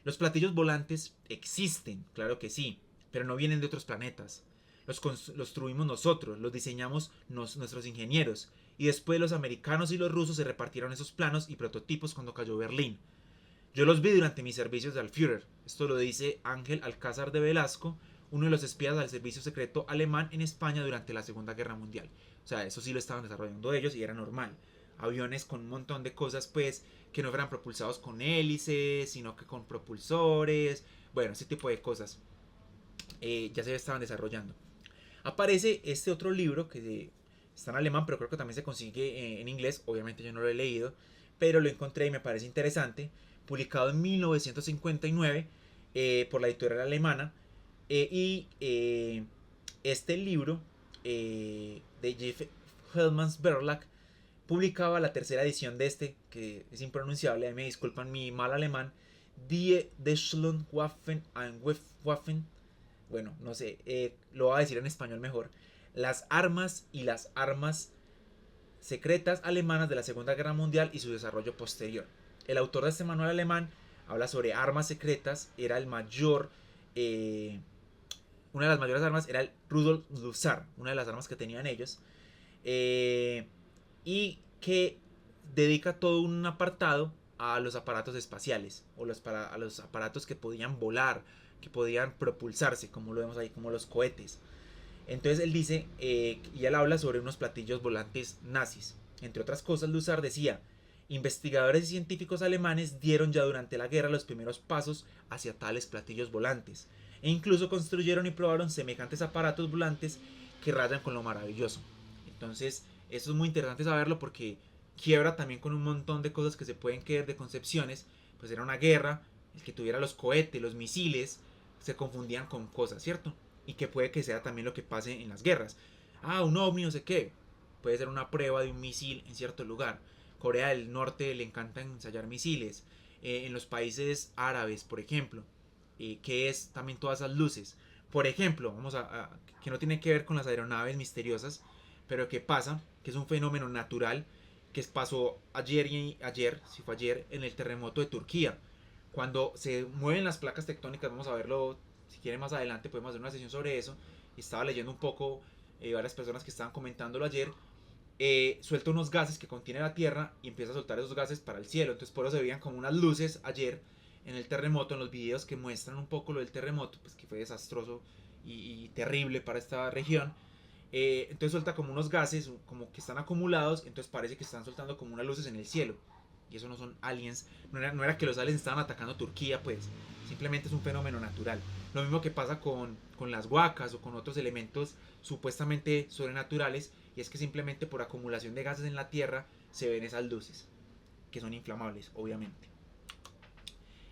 Los platillos volantes existen, claro que sí, pero no vienen de otros planetas. Los construimos nosotros, los diseñamos nuestros ingenieros. Y después los americanos y los rusos se repartieron esos planos y prototipos cuando cayó Berlín. Yo los vi durante mis servicios al Führer. Esto lo dice Ángel Alcázar de Velasco, uno de los espías del servicio secreto alemán en España durante la Segunda Guerra Mundial. O sea, eso sí lo estaban desarrollando ellos y era normal. Aviones con un montón de cosas, pues, que no fueran propulsados con hélices, sino que con propulsores. Bueno, ese tipo de cosas ya se estaban desarrollando. Aparece este otro libro que está en alemán, pero creo que también se consigue en inglés. Obviamente yo no lo he leído, pero lo encontré y me parece interesante. Publicado en 1959 por la editorial alemana. Este libro de Jeff Hellmans Verlag publicaba la tercera edición de este, que es impronunciable, me disculpan mi mal alemán, Die Waffen and Waffen, bueno, no sé, lo voy a decir en español mejor, las armas y las armas secretas alemanas de la Segunda Guerra Mundial y su desarrollo posterior. El autor de este manual alemán habla sobre armas secretas, era el mayor, una de las mayores armas era el Rudolf Lussar, una de las armas que tenían ellos, y que dedica todo un apartado a los aparatos espaciales o a los aparatos que podían volar, que podían propulsarse, como lo vemos ahí, como los cohetes. Entonces él dice, y él habla sobre unos platillos volantes nazis. Entre otras cosas, Lussar decía, investigadores y científicos alemanes dieron ya durante la guerra los primeros pasos hacia tales platillos volantes, e incluso construyeron y probaron semejantes aparatos volantes que rayan con lo maravilloso. Entonces, eso es muy interesante saberlo porque quiebra también con un montón de cosas que se pueden creer de concepciones. Pues era una guerra, el que tuviera los cohetes, los misiles, se confundían con cosas, ¿cierto? y que puede que sea también lo que pase en las guerras. Un ovni, no sé qué. Puede ser una prueba de un misil en cierto lugar. Corea del Norte le encanta ensayar misiles. En los países árabes, por ejemplo, que es también todas esas luces. Por ejemplo, que no tiene que ver con las aeronaves misteriosas, pero que pasa, que es un fenómeno natural que pasó ayer, si fue ayer, en el terremoto de Turquía. Cuando se mueven las placas tectónicas, vamos a verlo, si quieren más adelante podemos hacer una sesión sobre eso. Estaba leyendo un poco, varias personas que estaban comentándolo ayer, suelta unos gases que contiene la Tierra y empieza a soltar esos gases para el cielo. Entonces por eso se veían como unas luces ayer en el terremoto, en los videos que muestran un poco lo del terremoto, pues que fue desastroso y terrible para esta región. Entonces suelta como unos gases, como que están acumulados, entonces parece que están soltando como unas luces en el cielo. Y eso no son aliens, no era que los aliens estaban atacando Turquía, pues simplemente es un fenómeno natural. Lo mismo que pasa con las huacas o con otros elementos supuestamente sobrenaturales, y es que simplemente por acumulación de gases en la Tierra se ven esas luces, que son inflamables, obviamente.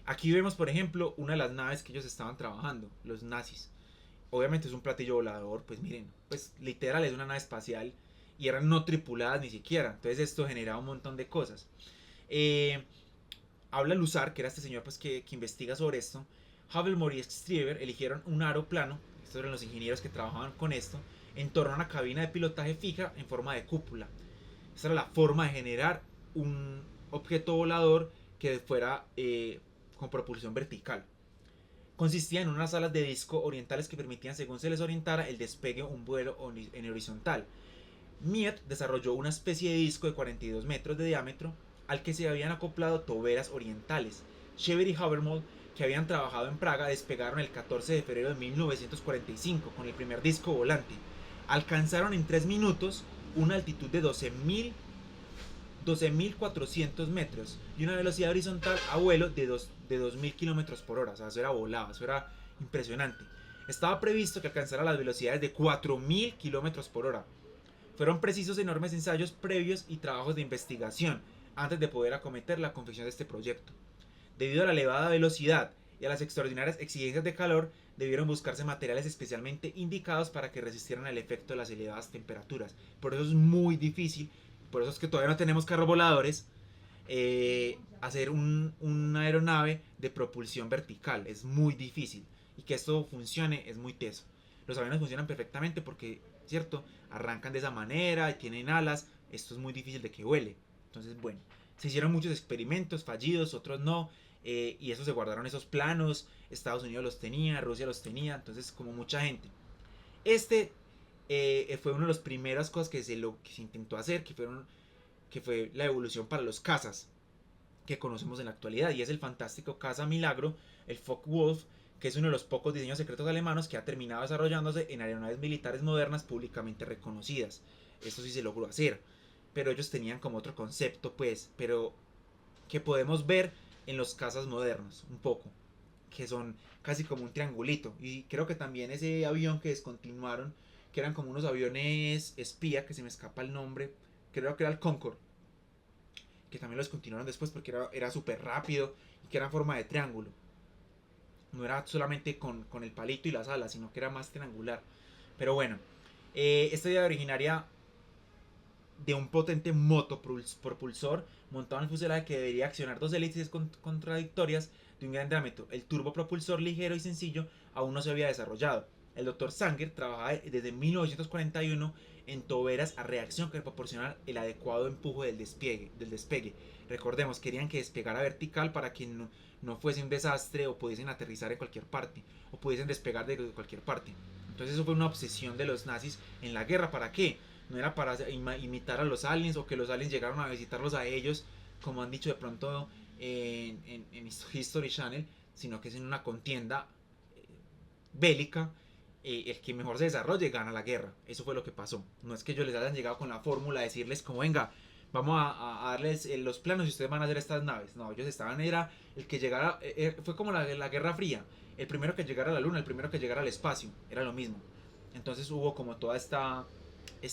Aquí vemos, por ejemplo, una de las naves que ellos estaban trabajando, los nazis. Obviamente es un platillo volador, pues miren, pues literal es una nave espacial y eran no tripuladas ni siquiera. Entonces esto generaba un montón de cosas. Eh, Habla Luzar, que era este señor pues que investiga sobre esto. Havelmore y Strieber eligieron un aro plano, estos eran los ingenieros que trabajaban con esto, en torno a una cabina de pilotaje fija en forma de cúpula. Esta era la forma de generar un objeto volador que fuera con propulsión vertical. Consistía en unas alas de disco orientales que permitían, según se les orientara, el despegue o un vuelo en horizontal. Miet desarrolló una especie de disco de 42 metros de diámetro al que se habían acoplado toberas orientales. Schever y Habermold, que habían trabajado en Praga, despegaron el 14 de febrero de 1945 con el primer disco volante. Alcanzaron en 3 minutos una altitud de 12.400 metros y una velocidad horizontal a vuelo de 2.000 kilómetros por hora. O sea, eso era volado, eso era impresionante. Estaba previsto que alcanzara las velocidades de 4.000 kilómetros por hora. Fueron precisos enormes ensayos previos y trabajos de investigación antes de poder acometer la confección de este proyecto. Debido a la elevada velocidad y a las extraordinarias exigencias de calor, debieron buscarse materiales especialmente indicados para que resistieran el efecto de las elevadas temperaturas. Por eso es muy difícil, por eso es que todavía no tenemos carros voladores, hacer una aeronave de propulsión vertical. Es muy difícil. Y que esto funcione es muy teso. Los aviones funcionan perfectamente porque, ¿cierto? Arrancan de esa manera y tienen alas. Esto es muy difícil de que vuele. Entonces, bueno, se hicieron muchos experimentos fallidos, otros no. Y eso se guardaron esos planos. Estados Unidos los tenía, Rusia los tenía. Entonces, como mucha gente. Este fue una de las primeras cosas que se intentó hacer, que fue la evolución para los cazas que conocemos en la actualidad, y es el fantástico caza Milagro, el Focke-Wulf, que es uno de los pocos diseños secretos alemanes que ha terminado desarrollándose en aeronaves militares modernas públicamente reconocidas. Esto sí se logró hacer, pero ellos tenían como otro concepto, pues, pero que podemos ver en los cazas modernos, un poco, que son casi como un triangulito. Y creo que también ese avión que descontinuaron, que eran como unos aviones espía, que se me escapa el nombre, creo que era el Concorde, que también lo descontinuaron después porque era súper rápido y que era en forma de triángulo. No era solamente con el palito y las alas, sino que era más triangular. Pero bueno, esta idea originaria de un potente motopropulsor montado en el fuselaje que debería accionar dos hélices contradictorias de un gran diámetro. El turbopropulsor ligero y sencillo aún no se había desarrollado. El Dr. Sanger trabajaba desde 1941 en toberas a reacción que proporcionaran el adecuado empuje del despegue. Recordemos, querían que despegara vertical para que no fuese un desastre o pudiesen aterrizar en cualquier parte o pudiesen despegar de cualquier parte. Entonces eso fue una obsesión de los nazis en la guerra. ¿Para qué? No era para imitar a los aliens o que los aliens llegaron a visitarlos a ellos, como han dicho de pronto en History Channel, sino que es en una contienda bélica. El que mejor se desarrolle gana la guerra. Eso fue lo que pasó. No es que ellos les hayan llegado con la fórmula de decirles como venga, vamos a darles los planos y ustedes van a hacer estas naves. No, ellos estaban, era el que llegara, fue como la Guerra Fría. El primero que llegara a la luna, el primero que llegara al espacio, era lo mismo. Entonces hubo como toda esta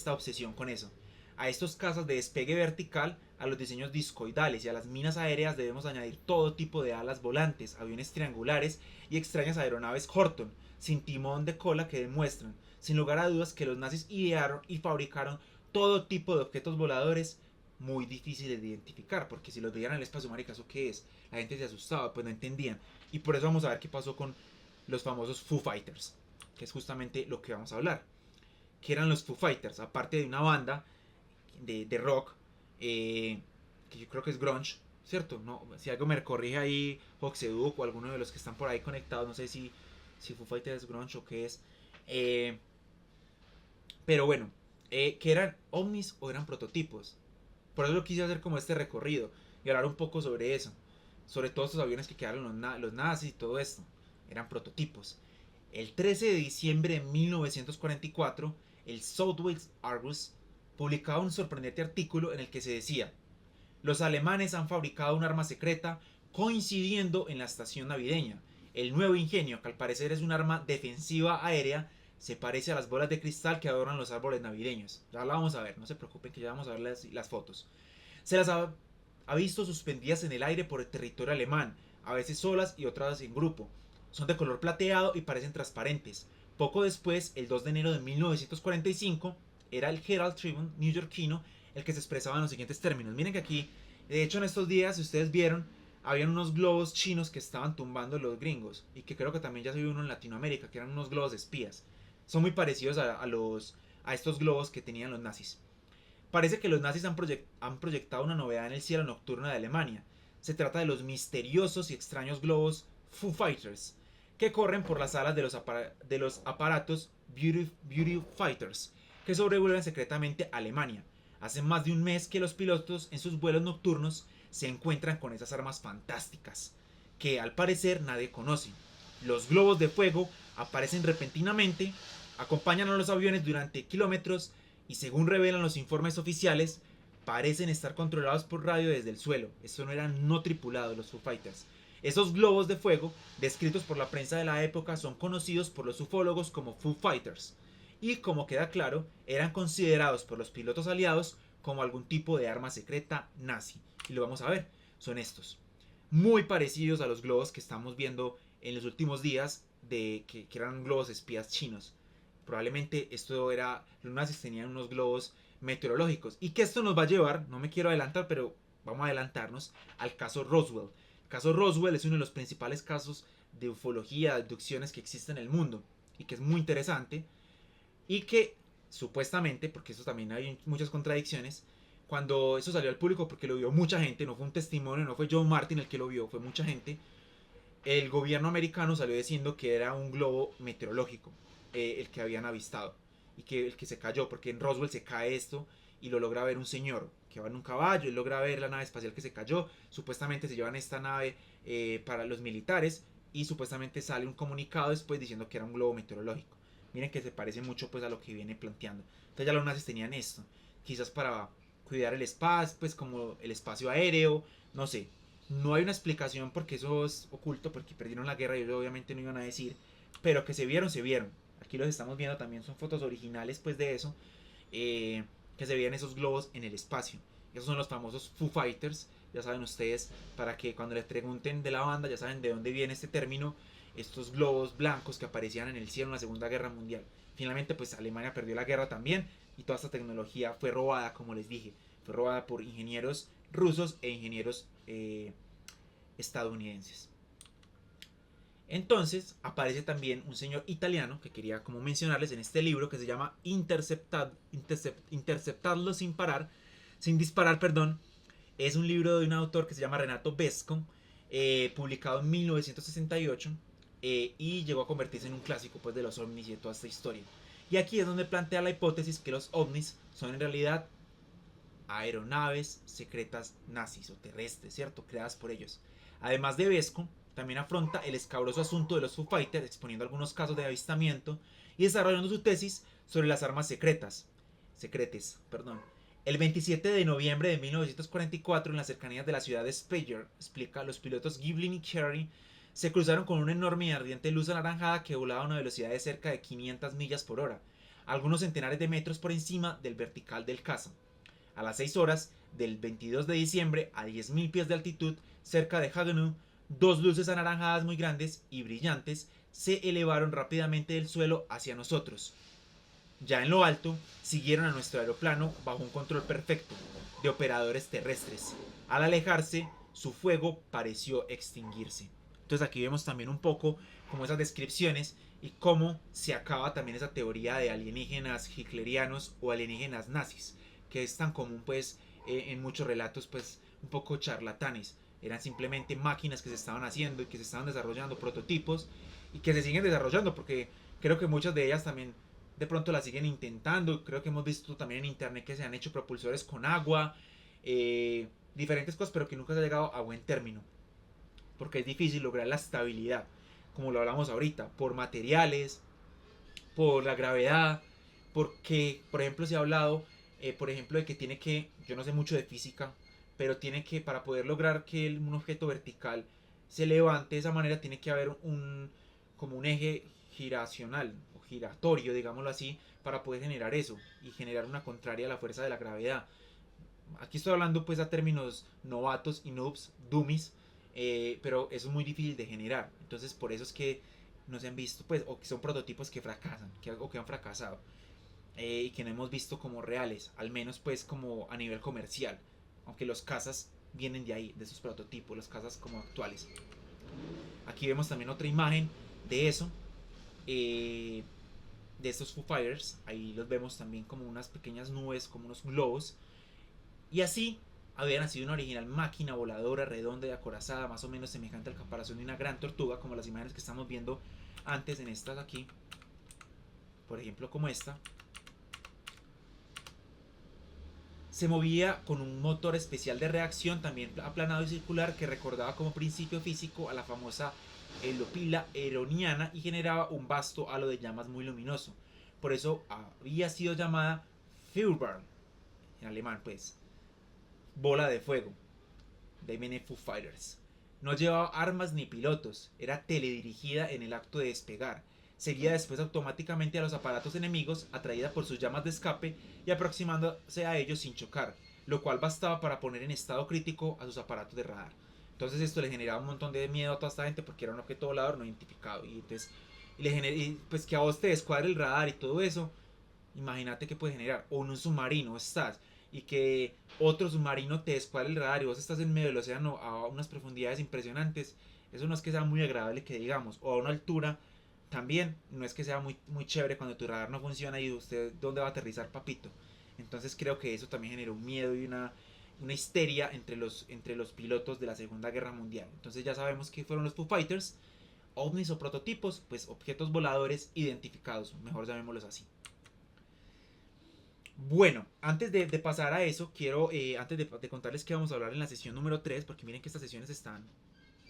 obsesión con eso. A estos cazas de despegue vertical, a los diseños discoidales y a las minas aéreas debemos añadir todo tipo de alas volantes, aviones triangulares y extrañas aeronaves Horton, sin timón de cola que demuestran, sin lugar a dudas, que los nazis idearon y fabricaron todo tipo de objetos voladores muy difíciles de identificar, porque si los veían en el espacio, marica, ¿eso qué es? La gente se asustaba, pues no entendían. Y por eso vamos a ver qué pasó con los famosos Foo Fighters, que es justamente lo que vamos a hablar. ¿Qué eran los Foo Fighters? Aparte de una banda de rock, que yo creo que es grunge, ¿cierto? No, si algo me corrige ahí, Hoxeduc o alguno de los que están por ahí conectados, no sé si Foo Fighters es grunge o qué es. Eh, pero bueno, ¿que eran ovnis o eran prototipos? Por eso lo quise hacer como este recorrido y hablar un poco sobre eso. Sobre todos estos aviones que quedaron los nazis y todo esto. Eran prototipos. El 13 de diciembre de 1944, el Southwest Argus publicaba un sorprendente artículo en el que se decía: los alemanes han fabricado un arma secreta coincidiendo en la estación navideña. El nuevo ingenio, que al parecer es un arma defensiva aérea, se parece a las bolas de cristal que adornan los árboles navideños. Ya la vamos a ver, no se preocupen que ya vamos a ver las fotos. Se las ha visto suspendidas en el aire por el territorio alemán, a veces solas y otras en grupo. Son de color plateado y parecen transparentes. Poco después, el 2 de enero de 1945, era el Herald Tribune neoyorquino el que se expresaba en los siguientes términos. Miren que aquí, de hecho en estos días, si ustedes vieron, habían unos globos chinos que estaban tumbando los gringos, y que creo que también ya se vio uno en Latinoamérica, que eran unos globos espías. Son muy parecidos a estos globos que tenían los nazis. Parece que los nazis han proyectado una novedad en el cielo nocturno de Alemania. Se trata de los misteriosos y extraños globos Foo Fighters, que corren por las alas de los aparatos Beauty Fighters, que sobrevuelan secretamente Alemania. Hace más de un mes que los pilotos en sus vuelos nocturnos se encuentran con esas armas fantásticas, que al parecer nadie conoce. Los globos de fuego aparecen repentinamente, acompañan a los aviones durante kilómetros y, según revelan los informes oficiales, parecen estar controlados por radio desde el suelo. Estos no eran no tripulados los Foo Fighters. Esos globos de fuego, descritos por la prensa de la época, son conocidos por los ufólogos como Foo Fighters, y, como queda claro, eran considerados por los pilotos aliados como algún tipo de arma secreta nazi. Y lo vamos a ver, son estos. Muy parecidos a los globos que estamos viendo en los últimos días, que eran globos espías chinos. Probablemente los nazis tenían unos globos meteorológicos. Y que esto nos va a llevar, no me quiero adelantar, pero vamos a adelantarnos al caso Roswell. El caso Roswell es uno de los principales casos de ufología, de abducciones que existen en el mundo, y que es muy interesante, y que supuestamente, porque eso también hay muchas contradicciones, cuando eso salió al público, porque lo vio mucha gente, no fue un testimonio, no fue John Martin el que lo vio, fue mucha gente, el gobierno americano salió diciendo que era un globo meteorológico, el que habían avistado, y que el que se cayó, porque en Roswell se cae esto y lo logra ver un señor que va en un caballo, y logra ver la nave espacial que se cayó. Supuestamente se llevan esta nave para los militares, y supuestamente sale un comunicado después diciendo que era un globo meteorológico. Miren que se parece mucho pues a lo que viene planteando. Entonces ya los nazis tenían esto, quizás para cuidar el espacio, pues como el espacio aéreo, no sé. No hay una explicación porque eso es oculto, porque perdieron la guerra y ellos obviamente no iban a decir, pero que se vieron, se vieron. Aquí los estamos viendo también, son fotos originales pues de eso, que se veían esos globos en el espacio. Esos son los famosos Foo Fighters, ya saben ustedes, para que cuando les pregunten de la banda, ya saben de dónde viene este término, estos globos blancos que aparecían en el cielo en la Segunda Guerra Mundial. Finalmente pues Alemania perdió la guerra también, y toda esta tecnología fue robada, como les dije, fue robada por ingenieros rusos e ingenieros estadounidenses. Entonces aparece también un señor italiano que quería como mencionarles en este libro, que se llama Interceptarlo sin disparar, perdón. Es un libro de un autor que se llama Renato Besco, publicado en 1968, y llegó a convertirse en un clásico pues de los ovnis y de toda esta historia. Y aquí es donde plantea la hipótesis que los ovnis son en realidad aeronaves secretas nazis o terrestres, ¿cierto? Creadas por ellos. Además de Vesco, también afronta el escabroso asunto de los Foo Fighters, exponiendo algunos casos de avistamiento y desarrollando su tesis sobre las armas secretas. El 27 de noviembre de 1944, en las cercanías de la ciudad de Speyer, explica, los pilotos Giblin y Cherry se cruzaron con una enorme y ardiente luz anaranjada que volaba a una velocidad de cerca de 500 millas por hora, algunos centenares de metros por encima del vertical del caza. A las 6 horas del 22 de diciembre, a 10.000 pies de altitud, cerca de Haguenau, dos luces anaranjadas muy grandes y brillantes se elevaron rápidamente del suelo hacia nosotros. Ya en lo alto, siguieron a nuestro aeroplano bajo un control perfecto de operadores terrestres. Al alejarse, su fuego pareció extinguirse. Entonces aquí vemos también un poco como esas descripciones y cómo se acaba también esa teoría de alienígenas hitlerianos o alienígenas nazis, que es tan común pues en muchos relatos pues un poco charlatanes. Eran simplemente máquinas que se estaban haciendo y que se estaban desarrollando prototipos y que se siguen desarrollando porque creo que muchas de ellas también de pronto la siguen intentando. Creo que hemos visto también en internet que se han hecho propulsores con agua, diferentes cosas, pero que nunca se ha llegado a buen término. Porque es difícil lograr la estabilidad, como lo hablamos ahorita, por materiales, por la gravedad, porque, por ejemplo, se ha hablado, por ejemplo, de que tiene que, yo no sé mucho de física, pero tiene que, para poder lograr que un objeto vertical se levante de esa manera, tiene que haber como un eje giracional o giratorio, digámoslo así, para poder generar eso y generar una contraria a la fuerza de la gravedad. Aquí estoy hablando pues a términos novatos y noobs, dummies, pero eso es muy difícil de generar. Entonces por eso es que no se han visto, pues, o que son prototipos que fracasan, o que han fracasado, y que no hemos visto como reales, al menos pues como a nivel comercial, aunque los cazas vienen de ahí, de esos prototipos, los cazas como actuales. Aquí vemos también otra imagen de eso, eh, de estos Foo Fighters, ahí los vemos también como unas pequeñas nubes, como unos globos, y así había nacido una original máquina voladora redonda y acorazada, más o menos semejante al caparazón de una gran tortuga, como las imágenes que estamos viendo antes en estas aquí, por ejemplo como esta. Se movía con un motor especial de reacción, también aplanado y circular, que recordaba como principio físico a la famosa helopila heroniana y generaba un vasto halo de llamas muy luminoso. Por eso había sido llamada Feuerball, en alemán pues, bola de fuego, de MN Foo Fighters. No llevaba armas ni pilotos, era teledirigida en el acto de despegar. Seguía después automáticamente a los aparatos enemigos, atraída por sus llamas de escape y aproximándose a ellos sin chocar, lo cual bastaba para poner en estado crítico a sus aparatos de radar. Entonces esto le generaba un montón de miedo a toda esta gente porque era un objeto volador no identificado. Y entonces, pues que a vos te descuadre el radar y todo eso, imagínate que puede generar. O en un submarino estás y que otro submarino te descuadre el radar y vos estás en medio del océano a unas profundidades impresionantes. Eso no es que sea muy agradable que digamos. O a una altura también no es que sea muy chévere cuando tu radar no funciona y usted dónde va a aterrizar, papito. Entonces creo que eso también generó un miedo y una histeria entre los pilotos de la Segunda Guerra Mundial. Entonces ya sabemos que fueron los Foo Fighters, ovnis o prototipos, pues objetos voladores identificados, mejor llamémoslos así. Bueno, antes de pasar a eso, quiero, antes de contarles que vamos a hablar en la sesión número 3, porque miren que estas sesiones están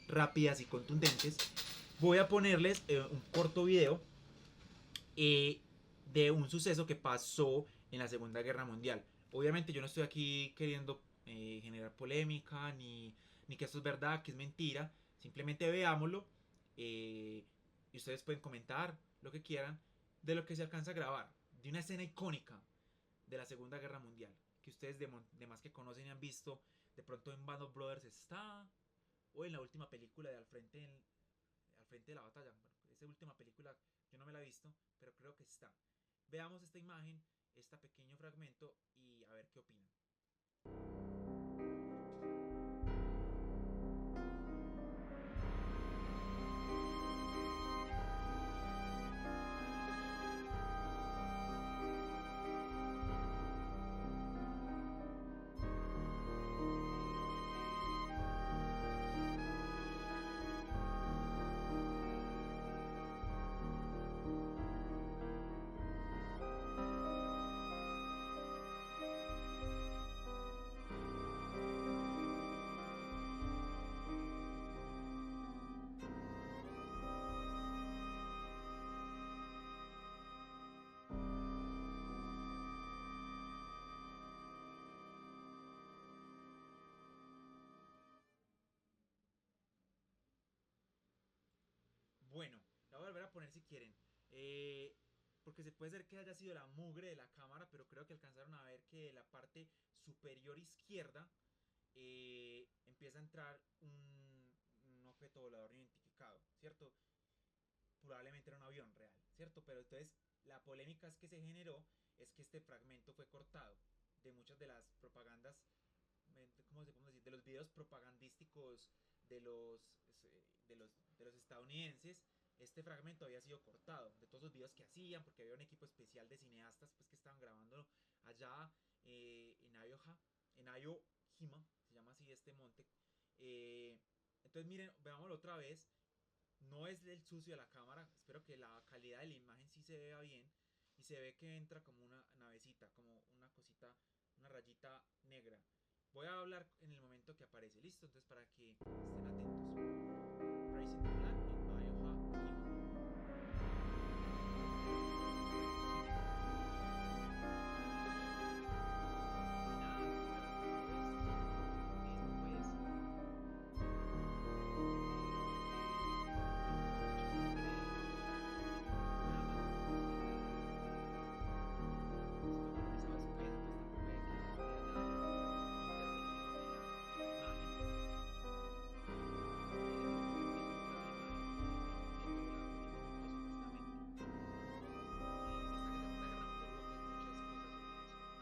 rápidas y contundentes, voy a ponerles un corto video eh, de un suceso que pasó en la Segunda Guerra Mundial. Obviamente yo no estoy aquí queriendo generar polémica, ni que esto es verdad, que es mentira, simplemente veámoslo y ustedes pueden comentar lo que quieran de lo que se alcanza a grabar, de una escena icónica de la Segunda Guerra Mundial, que ustedes de más que conocen y han visto, de pronto en Band of Brothers está, o en la última película de al frente de la batalla. Bueno, esa última película yo no me la he visto, pero creo que está. Veamos esta imagen, este pequeño fragmento y a ver qué opinan. Bueno, la voy a volver a poner si quieren. Eh, Porque se puede ser que haya sido la mugre de la cámara, pero creo que alcanzaron a ver que la parte superior izquierda empieza a entrar un objeto volador identificado, ¿cierto? probablemente era un avión real, ¿cierto? Pero entonces la polémica es que se generó es que este fragmento fue cortado de muchas de las propagandas, ¿cómo se puede decir? De los videos propagandísticos de los estadounidenses. Este fragmento había sido cortado de todos los videos que hacían, porque había un equipo especial de cineastas pues que estaban grabando allá en Aoyama, se llama así este monte. eh, entonces miren, veámoslo otra vez. No es el sucio de la cámara, espero que la calidad de la imagen sí se vea bien. Y se ve que entra como una navecita, como una cosita, una rayita negra. Voy a hablar en el momento que aparece, listo, entonces para que estén atentos. Raising the flag in Biohack.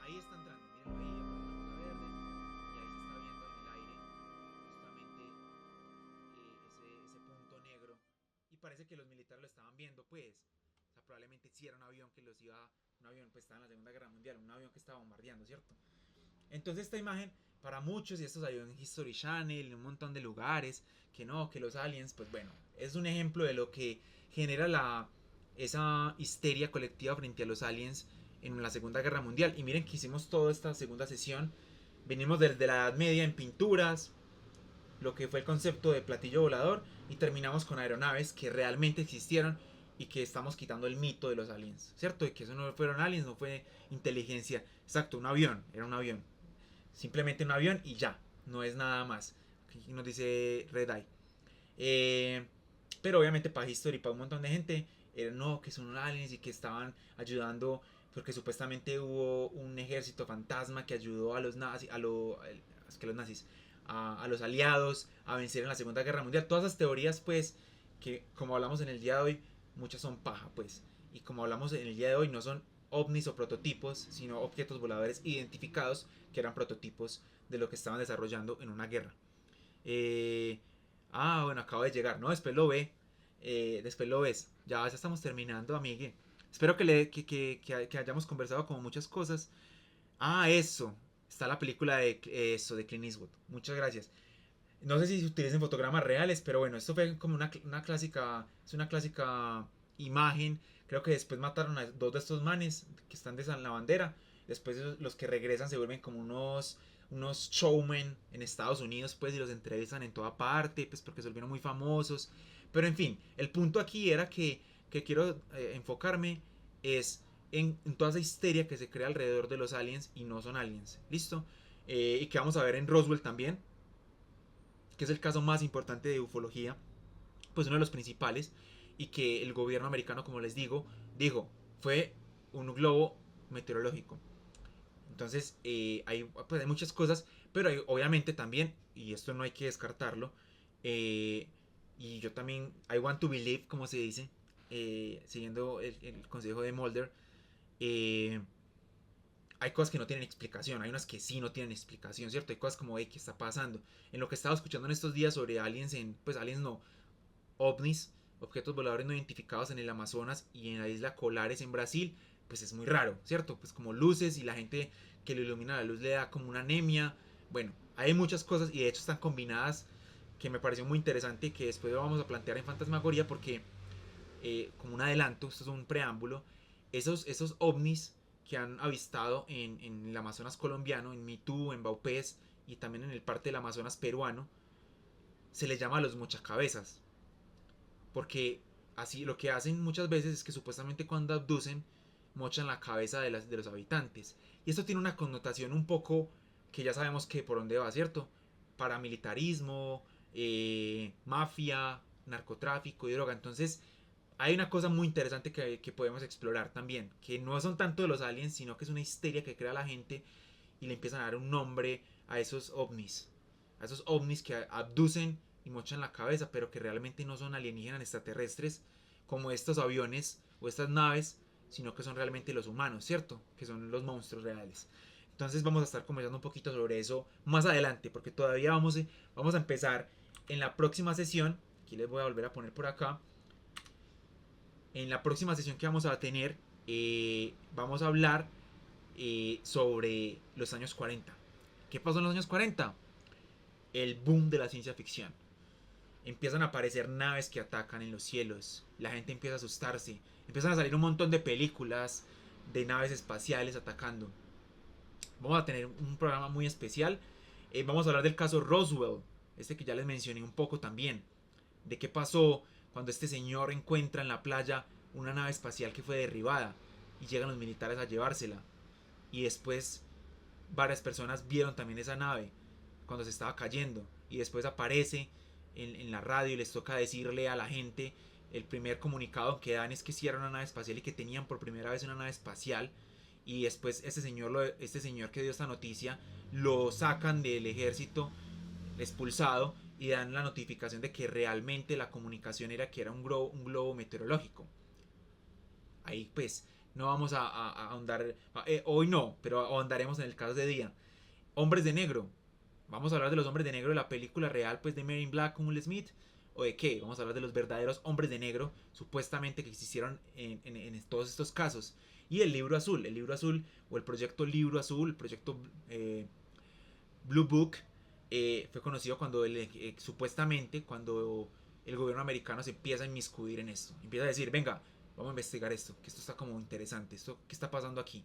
Ahí está entrando, mírenlo ahí, aparece una cosa verde y ahí se está viendo en el aire justamente ese punto negro. Y parece que los militares lo estaban viendo, pues. O sea, probablemente sí era un avión que los iba. Un avión, pues estaba en la Segunda Guerra Mundial, un avión que estaba bombardeando, ¿cierto? Entonces, esta imagen, para muchos, y esto salió en History Channel, en un montón de lugares, que no, que los aliens, pues bueno, es un ejemplo de lo que genera esa histeria colectiva frente a los aliens en la Segunda Guerra Mundial. Y miren que hicimos toda esta segunda sesión. Venimos desde la Edad Media en pinturas, lo que fue el concepto de platillo volador, y terminamos con aeronaves que realmente existieron y que estamos quitando el mito de los aliens, ¿cierto? De que eso no fueron aliens, no fue inteligencia. Exacto, un avión, era un avión. Simplemente un avión y ya, no es nada más. Aquí nos dice Red Eye. Pero obviamente para History, para un montón de gente, era no, que son aliens y que estaban ayudando, porque supuestamente hubo un ejército fantasma que ayudó a los nazis, a los aliados a vencer en la Segunda Guerra Mundial. Todas esas teorías, pues, que como hablamos en el día de hoy, muchas son paja, pues. Y como hablamos en el día de hoy, no son ovnis o prototipos, sino objetos voladores identificados que eran prototipos de lo que estaban desarrollando en una guerra. Bueno, acabo de llegar, ¿no? Después lo ve. Después lo ves. Ya estamos terminando, amigue. Espero que hayamos conversado como muchas cosas. Eso. Está la película de Clint Eastwood. Muchas gracias. No sé si se utilicen fotogramas reales, pero bueno, esto fue como una clásica. Es una clásica imagen. Creo que después mataron a dos de estos manes que están de la bandera. Después los que regresan se vuelven como unos showmen en Estados Unidos, pues, y los entrevistan en toda parte, pues, porque se volvieron muy famosos. Pero en fin, el punto aquí era que quiero enfocarme es en toda esa histeria que se crea alrededor de los aliens y no son aliens. ¿Listo? Y que vamos a ver en Roswell también, que es el caso más importante de ufología, pues uno de los principales, y que el gobierno americano, como les digo, dijo, fue un globo meteorológico. Entonces, pues hay muchas cosas, pero hay, obviamente también, y esto no hay que descartarlo, y yo también, I want to believe, como se dice, siguiendo el consejo de Mulder, eh, hay cosas que no tienen explicación, hay unas que sí no tienen explicación, ¿cierto? Hay cosas como, ¿qué está pasando? En lo que he estado escuchando en estos días sobre aliens pues aliens no, ovnis, objetos voladores no identificados en el Amazonas y en la isla Colares en Brasil, pues es muy raro, ¿cierto? Pues como luces y la gente que lo ilumina la luz le da como una anemia. Bueno, hay muchas cosas y de hecho están combinadas que me pareció muy interesante y que después lo vamos a plantear en Fantasmagoría porque, como un adelanto, esto es un preámbulo, esos ovnis que han avistado en el Amazonas colombiano, en Mitú, en Baupés y también en el parte del Amazonas peruano, se les llama a los mochacabezas. Porque así lo que hacen muchas veces es que supuestamente cuando abducen mochan la cabeza de los habitantes. Y esto tiene una connotación un poco que ya sabemos que por dónde va, ¿cierto? Paramilitarismo, mafia, narcotráfico y droga. Entonces hay una cosa muy interesante que podemos explorar también, que no son tanto de los aliens, sino que es una histeria que crea la gente y le empiezan a dar un nombre a esos ovnis que abducen y mochan la cabeza, pero que realmente no son alienígenas extraterrestres, como estos aviones o estas naves, sino que son realmente los humanos, ¿cierto? Que son los monstruos reales. Entonces vamos a estar conversando un poquito sobre eso más adelante, porque todavía vamos a empezar en la próxima sesión. Aquí les voy a volver a poner por acá. En la próxima sesión que vamos a tener, vamos a hablar sobre los años 40. ¿Qué pasó en los años 40? El boom de la ciencia ficción. Empiezan a aparecer naves que atacan en los cielos. La gente empieza a asustarse. Empiezan a salir un montón de películas de naves espaciales atacando. Vamos a tener un programa muy especial. Vamos a hablar del caso Roswell. Este que ya les mencioné un poco también. De qué pasó cuando este señor encuentra en la playa una nave espacial que fue derribada. Y llegan los militares a llevársela. Y después varias personas vieron también esa nave cuando se estaba cayendo. Y después aparece en la radio y les toca decirle a la gente, el primer comunicado que dan es que sí era una nave espacial y que tenían por primera vez una nave espacial. Y después este señor que dio esta noticia lo sacan del ejército expulsado y dan la notificación de que realmente la comunicación era que era un globo meteorológico. Ahí pues no vamos a ahondar, hoy no, pero ahondaremos en el caso de día. Hombres de negro. Vamos a hablar de los hombres de negro de la película real pues de Men in Black con Will Smith. ¿O de qué? Vamos a hablar de los verdaderos hombres de negro supuestamente que existieron en todos estos casos. Y el libro azul o el proyecto Libro Azul, el proyecto Blue Book, fue conocido cuando supuestamente cuando el gobierno americano se empieza a inmiscuir en esto. Empieza a decir, venga, vamos a investigar esto, que esto está como interesante, esto, ¿qué está pasando aquí?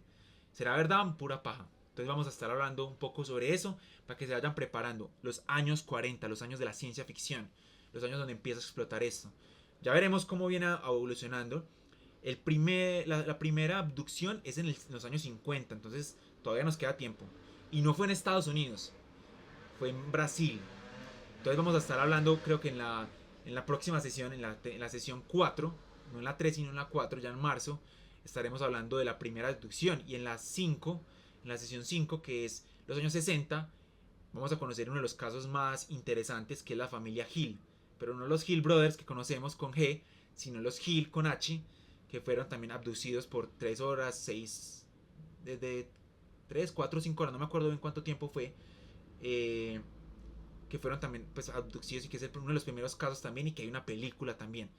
¿Será verdad? Pura paja. Entonces vamos a estar hablando un poco sobre eso para que se vayan preparando. Los años 40, los años de la ciencia ficción, los años donde empieza a explotar esto. Ya veremos cómo viene evolucionando. La primera abducción es en los años 50, entonces todavía nos queda tiempo. Y no fue en Estados Unidos, fue en Brasil. Entonces vamos a estar hablando, creo que en la próxima sesión, en la sesión 4, no en la 3 sino en la 4, ya en marzo, estaremos hablando de la primera abducción. Y en la 5, en la sesión 5, que es los años 60, vamos a conocer uno de los casos más interesantes, que es la familia Hill. Pero no los Hill Brothers que conocemos con G, sino los Hill con H, que fueron también abducidos por 3 horas, 6, desde 3, 4, 5 horas, no me acuerdo bien cuánto tiempo fue, que fueron también pues abducidos y que es uno de los primeros casos también y que hay una película también.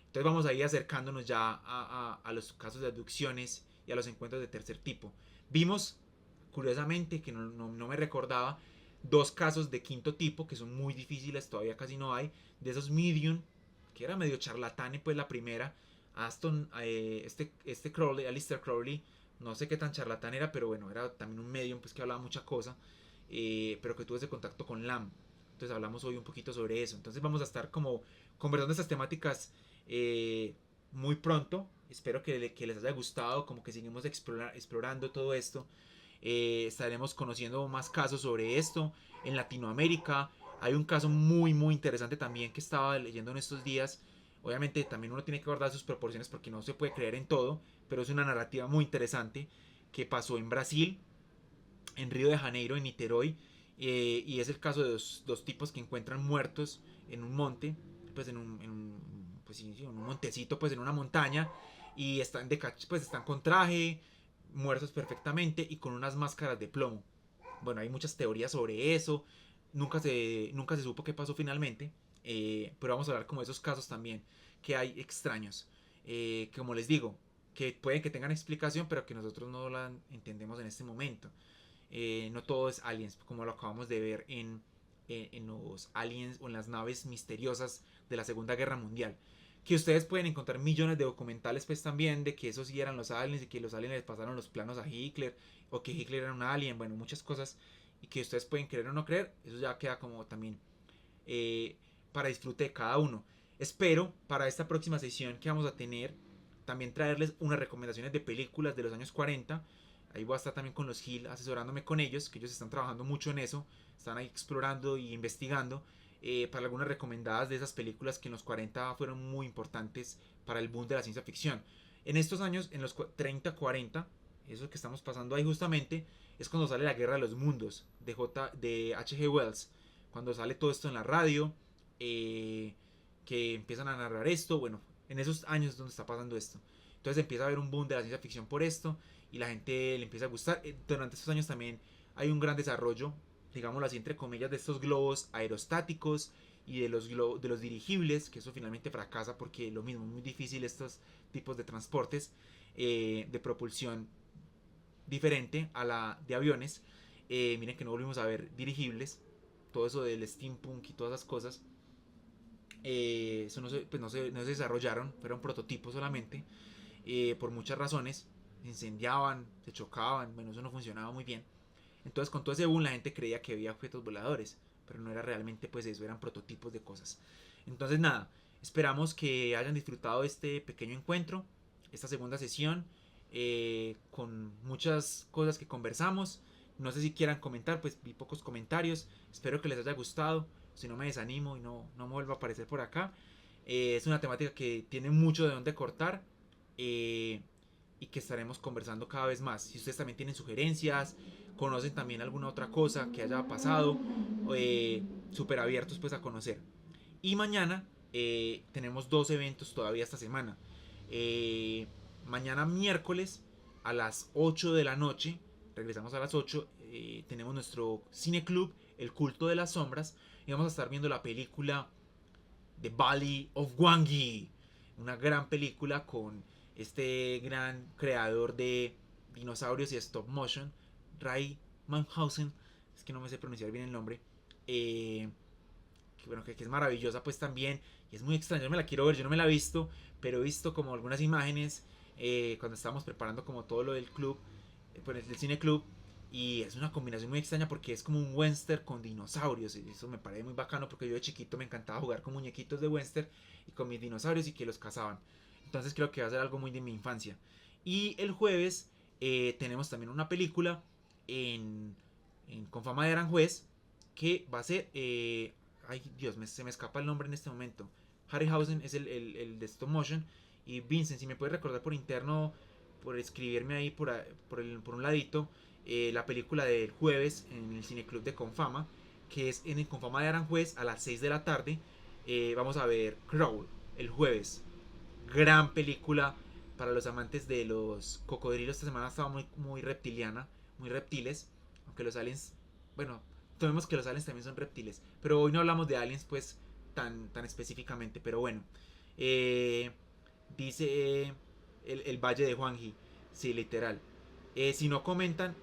Entonces vamos a ir acercándonos ya a los casos de abducciones y a los encuentros de tercer tipo. Vimos, curiosamente, que no me recordaba, 2 casos de quinto tipo que son muy difíciles, todavía casi no hay, de esos medium, que era medio charlatán, pues la primera, este Crowley, Aleister Crowley, no sé qué tan charlatán era, pero bueno, era también un medium pues que hablaba mucha cosa, pero que tuvo ese contacto con Lam. Entonces hablamos hoy un poquito sobre eso. Entonces vamos a estar como conversando estas temáticas muy pronto. Espero que les haya gustado, como que seguimos explorando todo esto. Estaremos conociendo más casos sobre esto en Latinoamérica. Hay un caso muy muy interesante también que estaba leyendo en estos días. Obviamente también uno tiene que guardar sus proporciones porque no se puede creer en todo, pero es una narrativa muy interesante que pasó en Brasil, en Río de Janeiro, en Niterói, y es el caso de dos tipos que encuentran muertos en un monte, pues pues sí, en un montecito, pues en una montaña, y pues están con traje, muertos perfectamente y con unas máscaras de plomo. Bueno, hay muchas teorías sobre eso, nunca se supo qué pasó finalmente, pero vamos a hablar como de esos casos también que hay extraños, como les digo, que pueden que tengan explicación, pero que nosotros no la entendemos en este momento. No todo es aliens, como lo acabamos de ver en los aliens o en las naves misteriosas de la Segunda Guerra Mundial. Que ustedes pueden encontrar millones de documentales pues también de que esos sí eran los aliens y que los aliens les pasaron los planos a Hitler o que Hitler era un alien, bueno, muchas cosas y que ustedes pueden creer o no creer, eso ya queda como también para disfrute de cada uno. Espero para esta próxima sesión que vamos a tener también traerles unas recomendaciones de películas de los años 40. Ahí voy a estar también con los Hill asesorándome con ellos, que ellos están trabajando mucho en eso, están ahí explorando y investigando para algunas recomendadas de esas películas que en los 40 fueron muy importantes para el boom de la ciencia ficción. En estos años, en los 30-40, eso que estamos pasando ahí justamente, es cuando sale La Guerra de los Mundos de H.G. Wells, cuando sale todo esto en la radio, que empiezan a narrar esto, bueno, En esos años es donde está pasando esto. Entonces empieza a haber un boom de la ciencia ficción por esto y la gente le empieza a gustar. Durante estos años también hay un gran desarrollo, digámoslo así, entre comillas, de estos globos aerostáticos y de los dirigibles, que eso finalmente fracasa porque lo mismo, muy difícil estos tipos de transportes de propulsión diferente a la de aviones. Miren que no volvimos a ver dirigibles, todo eso del steampunk y todas esas cosas. Eso pues no se desarrollaron, fueron prototipos solamente, por muchas razones. Se incendiaban, se chocaban, bueno, eso no funcionaba muy bien. Entonces con todo ese boom la gente creía que había objetos voladores, pero no era realmente pues eso, eran prototipos de cosas. Entonces nada, esperamos que hayan disfrutado este pequeño encuentro, esta segunda sesión, con muchas cosas que conversamos. No sé si quieran comentar, pues vi pocos comentarios, espero que les haya gustado, si no me desanimo y no me vuelva a aparecer por acá. Es una temática que tiene mucho de dónde cortar. Y que estaremos conversando cada vez más. Si ustedes también tienen sugerencias, conocen también alguna otra cosa que haya pasado, súper abiertos pues a conocer. Y mañana tenemos dos eventos todavía esta semana. Mañana miércoles a las 8 de la noche, regresamos a las 8, tenemos nuestro cine club, El culto de las sombras, y vamos a estar viendo la película The Valley of Gwangi, una gran película con este gran creador de dinosaurios y stop motion, Ray Manhausen, es que no me sé pronunciar bien el nombre, que, bueno, que es maravillosa pues también, y es muy extraña, yo me la quiero ver, yo no me la he visto, pero he visto como algunas imágenes cuando estábamos preparando como todo lo del club, pues el cine club, y es una combinación muy extraña porque es como un western con dinosaurios. Y eso me parece muy bacano porque yo de chiquito me encantaba jugar con muñequitos de western y con mis dinosaurios y que los cazaban. Entonces creo que va a ser algo muy de mi infancia. Y el jueves tenemos también una película con fama de Aranjuez que va a ser... ay Dios, se me escapa el nombre en este momento. Harryhausen es el de stop motion. Y Vincent, si me puedes recordar por interno, por escribirme ahí por un ladito, la película del jueves en el Cineclub de Confama, que es en el Confama de Aranjuez a las 6 de la tarde. Vamos a ver Crawl el jueves. Gran película para los amantes de los cocodrilos. Esta semana estaba muy reptiliana, muy reptiles, aunque los aliens, bueno, tomemos que los aliens también son reptiles, pero hoy no hablamos de aliens pues tan específicamente, pero bueno. Eh, Dice el Valle de Juanji, sí, literal. Si no comentan,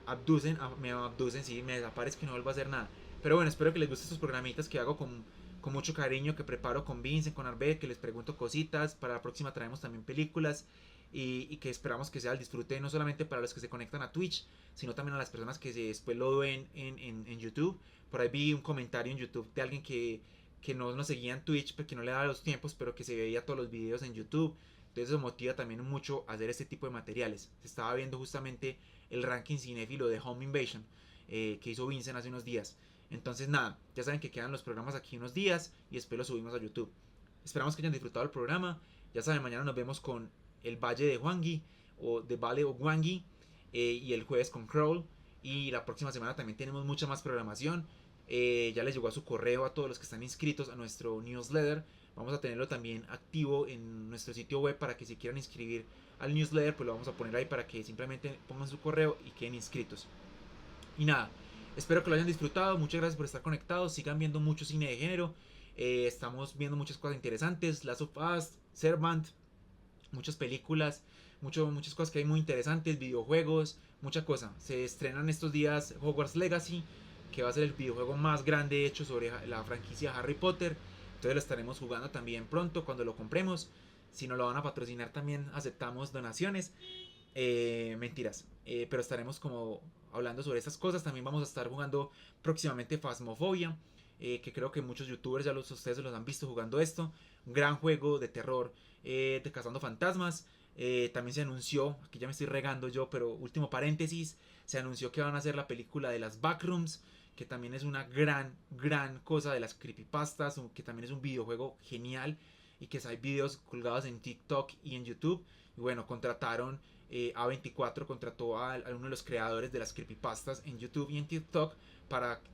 me abducen, sí, me desaparezco y no vuelvo a hacer nada. Pero bueno, espero que les gusten estos programitas que hago con mucho cariño, que preparo con Vincent, con Arbet, que les pregunto cositas. Para la próxima traemos también películas y que esperamos que sea el disfrute no solamente para los que se conectan a Twitch, sino también a las personas que después lo ven en YouTube. Por ahí vi un comentario en YouTube de alguien que no nos seguía en Twitch porque no le daba los tiempos, pero que se veía todos los videos en YouTube. Entonces eso motiva también mucho a hacer este tipo de materiales. Se estaba viendo justamente el ranking cinéfilo de Home Invasion que hizo Vincent hace unos días. Entonces nada, ya saben que quedan los programas aquí unos días y después los subimos a YouTube. Esperamos que hayan disfrutado el programa. Ya saben, mañana nos vemos con el Valle de Hwangi o The Valley of Gwangi y el jueves con Crawl. Y la próxima semana también tenemos mucha más programación. Ya les llegó a su correo a todos los que están inscritos a nuestro newsletter. Vamos a tenerlo también activo en nuestro sitio web para que si quieran inscribir al newsletter, pues lo vamos a poner ahí para que simplemente pongan su correo y queden inscritos. Y nada, espero que lo hayan disfrutado. Muchas gracias por estar conectados. Sigan viendo mucho cine de género. Estamos viendo muchas cosas interesantes. Last of Us, Servant, muchas películas, muchas cosas que hay muy interesantes, videojuegos, mucha cosa. Se estrenan estos días Hogwarts Legacy, que va a ser el videojuego más grande hecho sobre la franquicia Harry Potter. Entonces lo estaremos jugando también pronto cuando lo compremos. Si nos lo van a patrocinar también aceptamos donaciones. Mentiras. Pero estaremos como hablando sobre estas cosas. También vamos a estar jugando próximamente Phasmophobia. Que creo que muchos youtubers ustedes los han visto jugando esto. Un gran juego de terror de cazando fantasmas. También se anunció, aquí ya me estoy regando yo, pero último paréntesis, se anunció que van a hacer la película de las Backrooms, que también es una gran cosa de las creepypastas, que también es un videojuego genial y que hay videos colgados en TikTok y en YouTube. Y bueno, contrataron A24, contrató a uno de los creadores de las creepypastas en YouTube y en TikTok,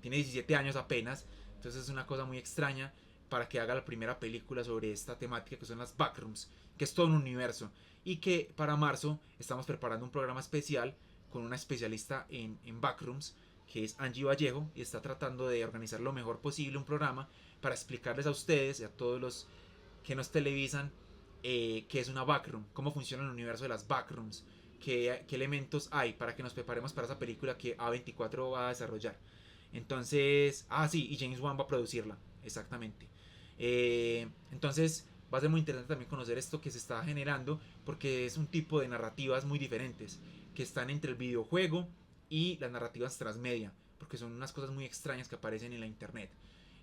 tiene 17 años apenas, entonces es una cosa muy extraña, para que haga la primera película sobre esta temática que son las backrooms, que es todo un universo. Y que para marzo estamos preparando un programa especial con una especialista en backrooms, que es Angie Vallejo, y está tratando de organizar lo mejor posible un programa para explicarles a ustedes y a todos los que nos televisan qué es una backroom, cómo funciona el universo de las backrooms, qué elementos hay para que nos preparemos para esa película que A24 va a desarrollar. Entonces, sí, y James Wan va a producirla, exactamente. Entonces, va a ser muy interesante también conocer esto que se está generando, porque es un tipo de narrativas muy diferentes, que están entre el videojuego y las narrativas transmedia, porque son unas cosas muy extrañas que aparecen en la internet,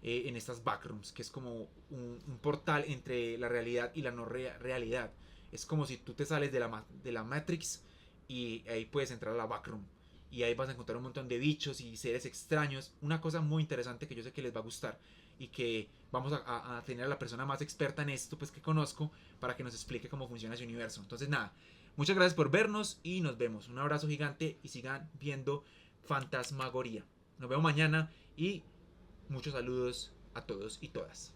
en estas backrooms, que es como un portal entre la realidad y la no realidad. Es como si tú te sales de la Matrix y ahí puedes entrar a la backroom. Y ahí vas a encontrar un montón de bichos y seres extraños. Una cosa muy interesante que yo sé que les va a gustar y que vamos a tener a la persona más experta en esto pues que conozco para que nos explique cómo funciona ese universo. Entonces nada, muchas gracias por vernos y nos vemos. Un abrazo gigante y sigan viendo Fantasmagoría. Nos vemos mañana y muchos saludos a todos y todas.